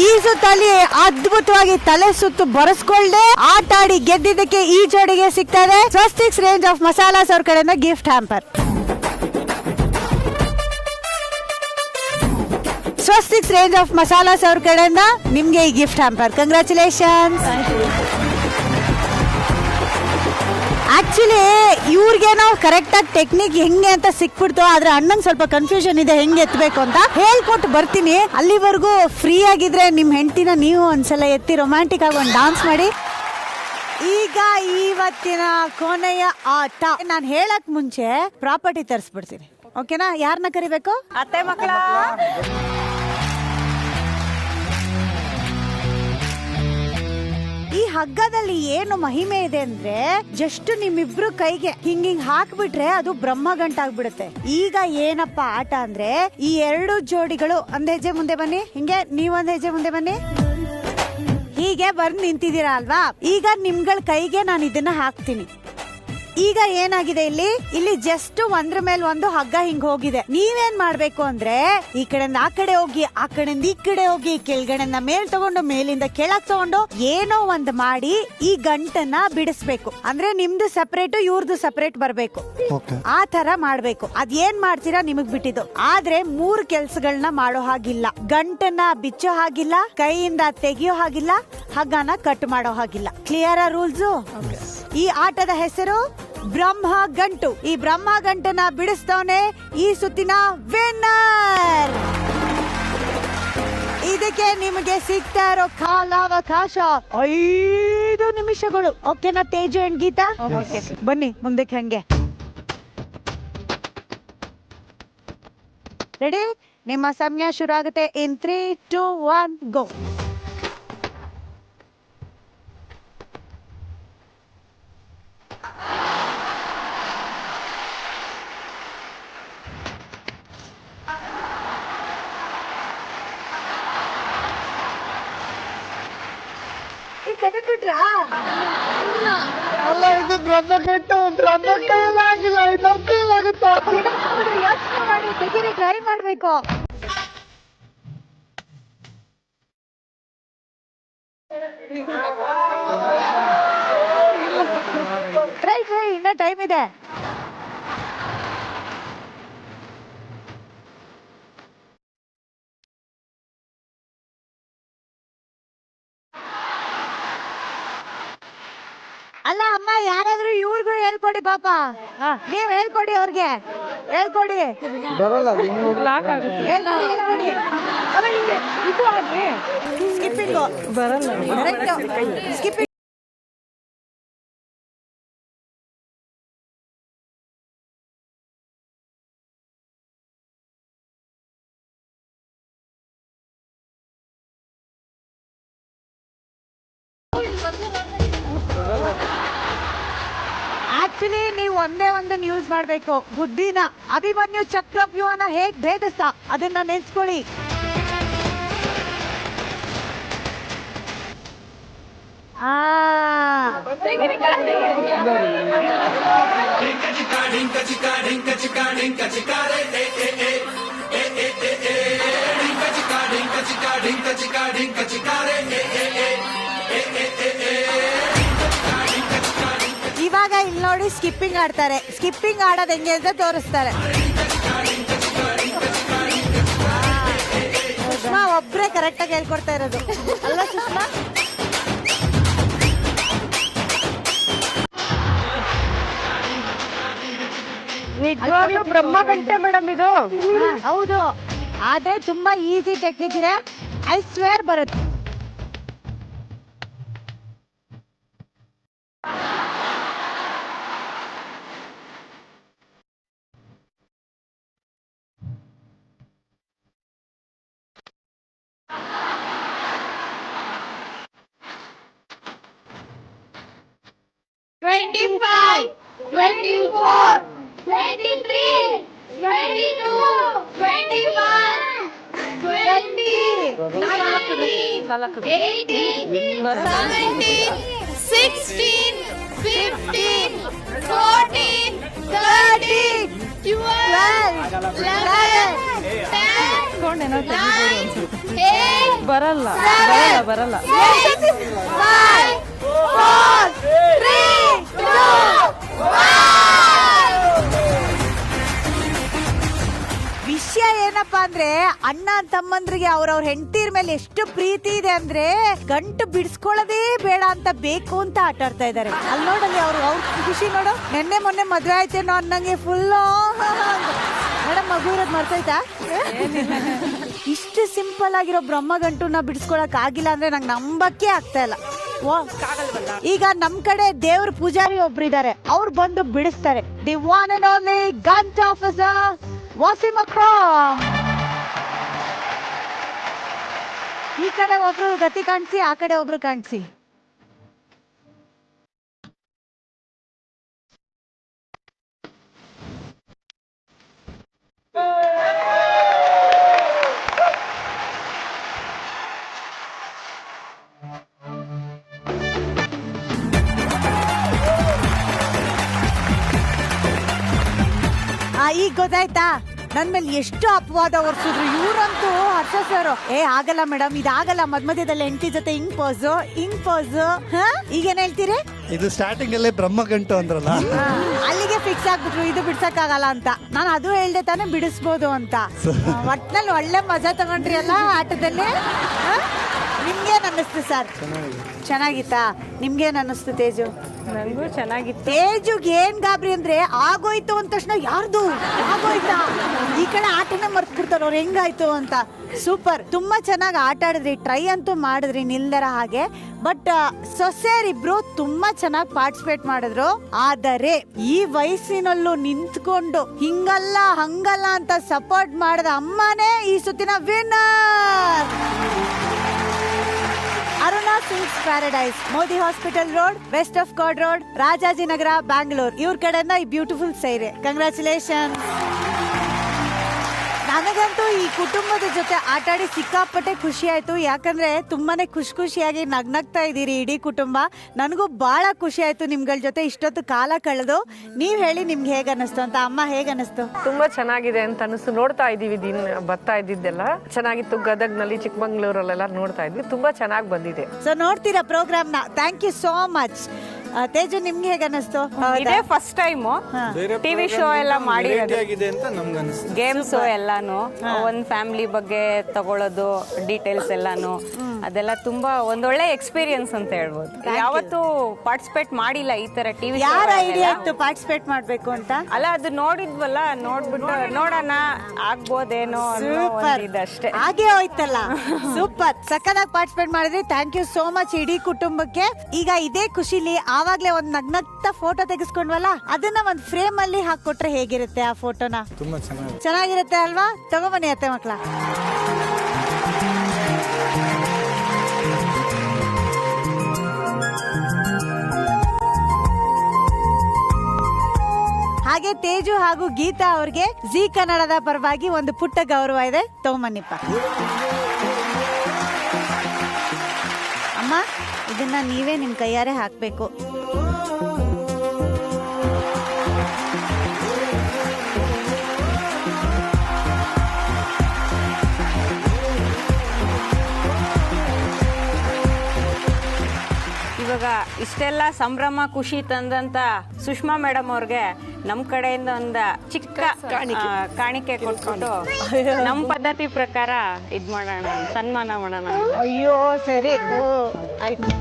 ಈ ಸುತ್ತಲ್ಲಿ ಅದ್ಭುತವಾಗಿ ತಲೆ ಸುತ್ತು ಬರೆಸ್ಕೊಳ್ಳದೆ ಆಟ ಆಡಿ ಗೆದ್ದಿದ್ದಕ್ಕೆ ಈ ಜೋಡಿಗೆ ಸಿಗ್ತಾ ಇದೆ ಸ್ವಸ್ತಿಕ್ಸ್ ರೇಂಜ್ ಆಫ್ ಮಸಾಲಾಸ್ ಅವ್ರ ಕಡೆಯಿಂದ gift hamper. Swastiks range of masalas ಅವ್ರ ಕಡೆಯಿಂದ ನಿಮ್ಗೆ ಈ ಗಿಫ್ಟ್ ಹ್ಯಾಂಪರ್. ಕಂಗ್ರ್ಯಾಚುಲೇಷನ್ಸ್. ಆಕ್ಚುಲಿ ಇವ್ರಿಗೇನೋ ಕರೆಕ್ಟ್ ಆಗಿ ಟೆಕ್ನಿಕ್ ಹೆಂಗೆ ಅಂತ ಸಿಕ್ಬಿಡ್ತು. ಆದ್ರೆ ಅಣ್ಣಂಗ್ ಸ್ವಲ್ಪ ಕನ್ಫ್ಯೂಷನ್ ಇದೆ ಹೆಂಗೆ ಎತ್ತಬೇಕು ಅಂತ. ಹೇಳ್ಕೊಟ್ಟು ಬರ್ತೀನಿ. ಅಲ್ಲಿವರೆಗೂ ಫ್ರೀ ಆಗಿದ್ರೆ ನಿಮ್ ಹೆಂಡತಿನ ನೀವು ಒಂದ್ಸಲ ಎತ್ತಿ ರೊಮ್ಯಾಂಟಿಕ್ ಆಗಿ ಒಂದು ಡಾನ್ಸ್ ಮಾಡಿ. ಈಗ ಇವತ್ತಿನ ಕೊನೆಯ ಆಟ. ನಾನು ಹೇಳಕ್ ಮುಂಚೆ ಪ್ರಾಪರ್ಟಿ ತರಿಸ್ಬಿಡ್ತೀನಿ. ಓಕೆನಾ? ಯಾರನ್ನ ಕರಿಬೇಕು? ಅತ್ತೆ ಮಕ್ಕಳ. ಈ ಹಗ್ಗದಲ್ಲಿ ಏನು ಮಹಿಮೆ ಇದೆ ಅಂದ್ರೆ ಜಸ್ಟ್ ನಿಮ್ಮಿಬ್ರು ಕೈಗೆ ಹಿಂಗ್ ಹಾಕ್ಬಿಟ್ರೆ ಅದು ಬ್ರಹ್ಮಗಂಟ ಆಗ್ಬಿಡುತ್ತೆ. ಈಗ ಏನಪ್ಪ ಆಟ ಅಂದ್ರೆ ಈ ಎರಡು ಜೋಡಿಗಳು ಒಂದ್ ಹೆಜ್ಜೆ ಮುಂದೆ ಬನ್ನಿ. ಹಿಂಗೆ ನೀವೊಂದ್ ಹೆಜ್ಜೆ ಮುಂದೆ ಬನ್ನಿ. ಹೀಗೆ ಬಂದ್ ನಿಂತಿದ್ದೀರಾ ಅಲ್ವಾ? ಈಗ ನಿಮ್ಗಳ ಕೈಗೆ ನಾನು ಇದನ್ನ ಹಾಕ್ತೀನಿ. ಈಗ ಏನಾಗಿದೆ ಇಲ್ಲಿ ಜಸ್ಟ್ ಒಂದ್ರ ಮೇಲೆ ಒಂದು ಹಗ್ಗ ಹಿಂಗ್ ಹೋಗಿದೆ. ನೀವೇನ್ ಮಾಡ್ಬೇಕು ಅಂದ್ರೆ ಈ ಕಡೆಯಿಂದ ಆ ಕಡೆ ಹೋಗಿ, ಆ ಕಡೆಯಿಂದ ಈ ಕಡೆ ಹೋಗಿ, ಕೆಳಗಡೆಯಿಂದ ಮೇಲ್ ತಗೊಂಡು, ಮೇಲಿಂದ ಕೆಳಗ್ ತಗೊಂಡು ಏನೋ ಒಂದ್ ಮಾಡಿ ಈ ಗಂಟನ್ನ ಬಿಡಿಸ್ಬೇಕು. ಅಂದ್ರೆ ನಿಮ್ದು ಸಪರೇಟ್, ಇವ್ರದ್ದು ಸಪರೇಟ್ ಬರ್ಬೇಕು. ಆ ತರ ಮಾಡ್ಬೇಕು. ಅದ್ ಏನ್ ಮಾಡ್ತೀರಾ ನಿಮಗ್ ಬಿಟ್ಟಿದ್ದು. ಆದ್ರೆ 3 ಕೆಲ್ಸಗಳನ್ನ ಮಾಡೋ ಹಾಗಿಲ್ಲ. ಗಂಟನ್ನ ಬಿಚ್ಚೋ ಹಾಗಿಲ್ಲ, ಕೈಯಿಂದ ತೆಗಿಯೋ ಹಾಗಿಲ್ಲ, ಹಗ್ಗನ ಕಟ್ ಮಾಡೋ ಹಾಗಿಲ್ಲ. Clear rules? ಈ ಆಟದ ಹೆಸರು ಬ್ರಹ್ಮ ಗಂಟು. ಈ ಬ್ರಹ್ಮ ಗಂಟನ್ನ ಬಿಡಿಸ್ತವನೆ ಈ ಸುತ್ತಿನ ವಿನ್ನರ್. ಇದಕ್ಕೆ ನಿಮಗೆ ಸಿಗ್ತಾ ಇರೋ ಕಾಲಾವಕಾಶ 5 ನಿಮಿಷಗಳು. ಓಕೆನಾ ತೇಜು ಅಂಡ್ ಗೀತಾ? ಬನ್ನಿ ಮುಂದಕ್ಕೆ. ಹಂಗೆ ರೆಡಿ? ನಿಮ್ಮ ಸಮಯ ಶುರು ಆಗುತ್ತೆ ಇನ್ 3, 2, 1 ಗೋ. ಟ್ರೈ ಮಾಡ್ಬೇಕು. ಟ್ರೈ ಇನ್ನ ಟೈಮ್ ಇದೆ. ಯಾರಾದ್ರೂ ಇವ್ರಿಗೂ ಹೇಳ್ಕೊಡಿ ಪಾಪ. ನೀವ್ ಹೇಳ್ಕೊಡಿ ಅವ್ರಿಗೆ, ಹೇಳ್ಕೊಡಿ. ಸ್ಕಿಪ್ಪಿಂಗ್ ಬರಲ್ಲ. ಸ್ಕಿಪ್ಪಿಂಗ್ ಆಕ್ಚುಲಿ ನೀವು ಒಂದೇ ಒಂದು ನ್ಯೂಸ್ ಮಾಡ್ಬೇಕು, ಬುದ್ಧಿನ. ಅಭಿಮನ್ಯು ಚಕ್ರವ್ಯೂಹನ ಹೇಗ್ ಭೇದಿಸ್ತ ಅದನ್ನ ನೆನ್ಸ್ಕೊಳ್ಳಿ. ಇವಾಗ ಇಲ್ಲಿ ನೋಡಿ ಸ್ಕಿಪ್ಪಿಂಗ್ ಆಡ್ತಾರೆ. ಸ್ಕಿಪ್ಪಿಂಗ್ ಆಡೋದು ಹೆಂಗೆ ಅಂತ ತೋರಿಸ್ತಾರೆ. ಸುಷ್ಮಾ ಒಬ್ರೇ ಕರೆಕ್ಟ್ ಆಗಿ ಹೇಳ್ಕೊಡ್ತಾ ಇರೋದು ಅಲ್ಲ ಸುಷ್ಮಾ? ನಿಜವಾಗ್ಲೂ ಬ್ರಹ್ಮಗಂಟೆ ಮೇಡಮ್ ಇದು. ಹೌದು, ಆದ್ರೆ ತುಂಬಾ ಈಸಿ ಟೆಕ್ನಿಕ್ ಇದೆ. ಐ ಸ್ವೇರ್ ಬರುತ್ತೆ. ಬರಲ್ಲ ಬರಲ್ಲ. ವಿಷಯ ಏನಪ್ಪಾ ಅಂದ್ರೆ, ಅಣ್ಣ ತಮ್ಮಂದ್ರಿಗೆ ಅವ್ರವ್ರ ಹೆಂಡತಿರ್ ಮೇಲೆ ಎಷ್ಟು ಪ್ರೀತಿ ಇದೆ ಅಂದ್ರೆ ಗಂಟು ಬಿಡಿಸ್ಕೊಳ್ಳೋದೇ ಬೇಡ ಅಂತ ಬೇಕು ಅಂತ ಆಟ ಆಡ್ತಾ ಇದಾರೆ. ಅಲ್ಲಿ ನೋಡಲ್ಲಿ ಅವ್ರ ಖುಷಿ ನೋಡು. ನೆನ್ನೆ ಮೊನ್ನೆ ಮದ್ವೆ ಆಯ್ತೇನೋ ಅನ್ನಂಗೆ ಫುಲ್ ಮೇಡಮ್ ಮಗು ಇರೋದ್ ಮರ್ತೈತಾ? ಇಷ್ಟು ಸಿಂಪಲ್ ಆಗಿರೋ ಬ್ರಹ್ಮ ಗಂಟುನ ಬಿಡಿಸ್ಕೊಳಕ್ ಆಗಿಲ್ಲ ಅಂದ್ರೆ ನಂಗೆ ನಂಬಕ್ಕೆ ಆಗ್ತಾ ಇಲ್ಲ. ಈಗ ನಮ್ ಕಡೆ ದೇವ್ರ ಪೂಜಾರಿ ಒಬ್ರು ಇದಾರೆ, ಅವ್ರು ಬಂದು ಬಿಡಿಸ್ತಾರೆ. ದಿ ಒನ್ ಅಂಡ್ ಓನ್ಲಿ ಗಂಟ್ ಆಫೀಸರ್ ವಾಸಿಮ್ ಅಕ್ರಮ್. ಈ ಕಡೆ ಒಬ್ರು ಗತಿ ಕಾಣಿಸಿ, ಆ ಕಡೆ ಒಬ್ರು ಕಾಣಿಸಿ. ಈಗ ಗೊತ್ತಾಯ್ತಾ ನನ್ ಮೇಲೆ ಎಷ್ಟು ಅಪವಾದ ಹೊರ್ಸಿದ್ರು ಇವ್ರಂತೂ. ಹರ್ಷ ಸರ್ ಆಗಲ್ಲ ಮೇಡಮ್, ಇದಾಗಲ್ಲ, ಮಧ್ಯದಲ್ಲಿ ಹೆಂಡತಿ ಜೊತೆ ಹಿಂಗ್ ಪೋಸ್ ಈಗೇನ್ ಹೇಳ್ತೀರಿ? ಇದು ಸ್ಟಾರ್ಟಿಂಗ್ ಅಲ್ಲೇ ಬ್ರಹ್ಮಗಂಟು ಅಂದ್ರಲ್ಲ, ಅಲ್ಲಿಗೆ ಫಿಕ್ಸ್ ಆಗ್ಬಿಟ್ರು ಇದು ಬಿಡ್ಸಕ್ಕಾಗಲ್ಲ ಅಂತ. ನಾನು ಅದು ಹೇಳ್ದೆ ತಾನೇ ಬಿಡಿಸ್ಬೋದು ಅಂತ. ಒಟ್ನಲ್ಲಿ ಒಳ್ಳೆ ಮಜಾ ತಗೊಂಡ್ರಿ ಅಲ್ಲ ಆಟದಲ್ಲಿ. ನಿಮ್ಗೇನ್ ಅನ್ನಿಸ್ತು ಸರ್? ಚೆನ್ನಾಗಿತ್ತಾ? ನಿಮ್ಗೇನ್ ಅನ್ನಿಸ್ತು ತೇಜು? ನನಗೂ ಚೆನ್ನಾಗಿತ್ತು. ತೇಜುಗ್ ಏನ್ ಗಾಬರಿ ಅಂದ್ರೆ ಆಗೋಯ್ತು ಅಂದ ತಕ್ಷಣ ಯಾರ್ದು ಆಗೋಯ್ತಾ, ಈ ಕಡೆ ಆಟನೇ ಮರ್ತ್ ಬಿಡ್ತಾರ ಅವ್ರು ಹೆಂಗಾಯ್ತು ಅಂತ. ಸೂಪರ್, ತುಂಬಾ ಚೆನ್ನಾಗಿ ಆಟ ಆಡಿದ್ರಿ, ಟ್ರೈ ಅಂತೂ ಮಾಡಿದ್ರಿ ನಿಲ್ದರ ಹಾಗೆ. ಬಟ್ ಸೊಸೆಯರಿಬ್ರು ತುಂಬಾ ಚೆನ್ನಾಗಿ ಪಾರ್ಟಿಸಿಪೇಟ್ ಮಾಡಿದ್ರು. ಆದರೆ ಈ ವಯಸ್ಸಿನಲ್ಲೂ ನಿಂತ್ಕೊಂಡು ಹಿಂಗಲ್ಲ ಹಂಗಲ್ಲ ಅಂತ ಸಪೋರ್ಟ್ ಮಾಡಿದ ಅಮ್ಮನೇ ಈ ಸುತ್ತಿನ winner. Aruna silks paradise, Modi hospital road, west of chord road, Rajajinagar, Bangalore. ಇವ್ರ ಕಡೆಯಿಂದ ಈ ಬ್ಯೂಟಿಫುಲ್ ಸೈರೆ. ಕಂಗ್ರ್ಯಾಚುಲೇಷನ್. ನನಗಂತೂ ಈ ಕುಟುಂಬದ ಜೊತೆ ಆಟಾಡಿ ಸಿಕ್ಕಾಪಟ್ಟೆ ಖುಷಿ ಆಯ್ತು. ಯಾಕಂದ್ರೆ ತುಂಬಾನೇ ಖುಷಿಯಾಗಿ ನಗ್ನಗ್ತಾ ಇದ್ದೀರಿ ಇಡೀ ಕುಟುಂಬ. ನನಗೂ ಬಹಳ ಖುಷಿ ಆಯ್ತು ನಿಮ್ಗಳ ಜೊತೆ ಇಷ್ಟೊತ್ತು ಕಾಲ ಕಳೆದು. ನೀವ್ ಹೇಳಿ ನಿಮ್ಗೆ ಹೇಗ ಅನಿಸ್ತು ಅಂತ. ಅಮ್ಮ ಹೇಗ ಅನಿಸ್ತು? ತುಂಬಾ ಚೆನ್ನಾಗಿದೆ ಅಂತ ಅನಿಸ್ತು. ನೋಡ್ತಾ ಇದೀವಿ ಬರ್ತಾ ಇದ್ದಿದ್ದೆಲ್ಲ ಚೆನ್ನಾಗಿತ್ತು. ಗದಗ್ನಲ್ಲಿ, ಚಿಕ್ಕಮಂಗ್ಳೂರಲ್ಲೆಲ್ಲ ನೋಡ್ತಾ ಇದ್ವಿ. ತುಂಬಾ ಚೆನ್ನಾಗಿ ಬಂದಿದೆ. ಸೊ ನೋಡ್ತೀರಾ ಪ್ರೋಗ್ರಾಮ್ ನ. Thank you so much. Teju, ನಿಮ್ಗೆ ಹೇಗ ಅನಿಸ್ತು? ಇದೇ ಫಸ್ಟ್ ಟೈಮ್ ಟಿವಿ ಶೋ ಎಲ್ಲ ಮಾಡಿರೋದು, ಅಂತ ನಮ್ಗೆ ಅನಿಸ್ತು. ಗೇಮ್ಸ್ ಎಲ್ಲಾನು, ಒಂದ್ ಫ್ಯಾಮಿಲಿ ಬಗ್ಗೆ ತಗೊಳ್ಳೋದು, ಡೀಟೇಲ್ಸ್ ಎಲ್ಲಾನು ಅದೆಲ್ಲ ತುಂಬಾ ಒಂದೊಳ್ಳೆ ಎಕ್ಸ್ಪೀರಿಯನ್ಸ್ ಅಂತ ಹೇಳ್ಬೋದು. ಯಾವತ್ತೂ ಪಾರ್ಟಿಸಿಪೇಟ್ ಮಾಡಿಲ್ಲ ಈ ತರ ಟಿವಿ. ಯಾರ ಐಡಿಯಾ ಇತ್ತು ಪಾರ್ಟಿಸಿಪೇಟ್ ಮಾಡ್ಬೇಕು ಅಂತ? ಅಲ್ಲ, ಅದು ನೋಡಿದ್ವಲ್ಲ, ನೋಡ್ಬಿಟ್ಟು ನೋಡೋಣ ಆಗ್ಬೋದೇನೋ ಸೂಪರ್, ಅಷ್ಟೇ. ಹಾಗೆ ಹೋಯ್ತಲ್ಲ. ಸೂಪರ್, ಸಕ್ಕದಾಗಿ ಪಾರ್ಟಿಸಿಪೇಟ್ ಮಾಡಿದ್ರಿ. ಥ್ಯಾಂಕ್ ಯು ಸೋ ಮಚ್ ಇಡೀ ಕುಟುಂಬಕ್ಕೆ. ಈಗ ಇದೇ ಖುಷಿಲಿ ಆವಾಗ್ಲೇ ಒಂದ್ ನಗ್ನಗ್ತ ಫೋಟೋ ತೆಗೆಸ್ಕೊಂಡ್ವಲ್ಲ, ಅದನ್ನ ಒಂದ್ ಫ್ರೇಮ್ ಅಲ್ಲಿ ಹಾಕೊಟ್ರೆ ಹೇಗಿರುತ್ತೆ ಆ ಫೋಟೋನ? ತುಂಬಾ ಚೆನ್ನಾಗಿರುತ್ತೆ ಅಲ್ವಾ? ತಗೊಬನ್ನಿ ಅತ್ತೆ ಮಕ್ಳ. ಹಾಗೆ ತೇಜು ಹಾಗೂ ಗೀತಾ ಅವ್ರಿಗೆ ಜಿ ಕನ್ನಡದ ಪರವಾಗಿ ಒಂದು ಪುಟ್ಟ ಗೌರವ ಇದೆ, ತಗೊಂಬನ್ನಿಪ್ಪ. ಅಮ್ಮ, ಇದನ್ನ ನೀವೇ ನಿಮ್ ಕೈಯಾರೆ ಹಾಕ್ಬೇಕು. ಇವಾಗ ಇಷ್ಟೆಲ್ಲ ಸಂಭ್ರಮ ಖುಷಿ ತಂದಂತ ಸುಷ್ಮಾ ಮೇಡಮ್ ಅವ್ರಿಗೆ ನಮ್ ಕಡೆಯಿಂದ ಒಂದು ಚಿಕ್ಕ ಕಾಣಿಕೆ ಕೊಟ್ಕೊಂಡು ನಮ್ ಪದ್ಧತಿ ಪ್ರಕಾರ ಇದ್ ಮಾಡೋಣ, ಸನ್ಮಾನ ಮಾಡೋಣ. ಅಯ್ಯೋ ಸರಿ, ಆಯ್ತು.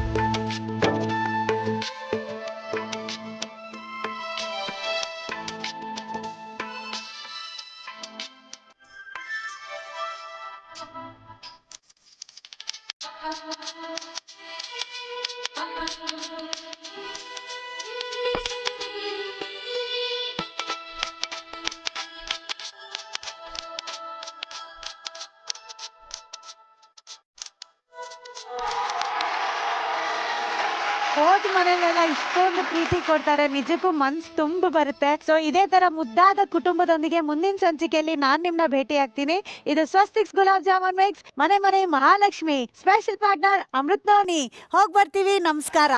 ಹೋದ ಮನೆಯಲ್ಲೆಲ್ಲ ಇಷ್ಟೊಂದು ಪ್ರೀತಿ ಕೊಡ್ತಾರೆ, ನಿಜಕ್ಕೂ ಮನ್ಸು ತುಂಬ ಬರುತ್ತೆ. ಸೊ ಇದೇ ತರ ಮುದ್ದಾದ ಕುಟುಂಬದೊಂದಿಗೆ ಮುಂದಿನ ಸಂಚಿಕೆಯಲ್ಲಿ ನಾನ್ ನಿಮ್ನ ಭೇಟಿ ಆಗ್ತೀನಿ. ಇದು ಸ್ವಸ್ತಿಕ್ಸ್ ಗುಲಾಬ್ ಜಾಮೂನ್ ಮಿಕ್ಸ್ ಮನೆ ಮನೆ Mahalakshmi, special partner Amrit noni. ಹೋಗ್ ಬರ್ತೀವಿ, ನಮಸ್ಕಾರ.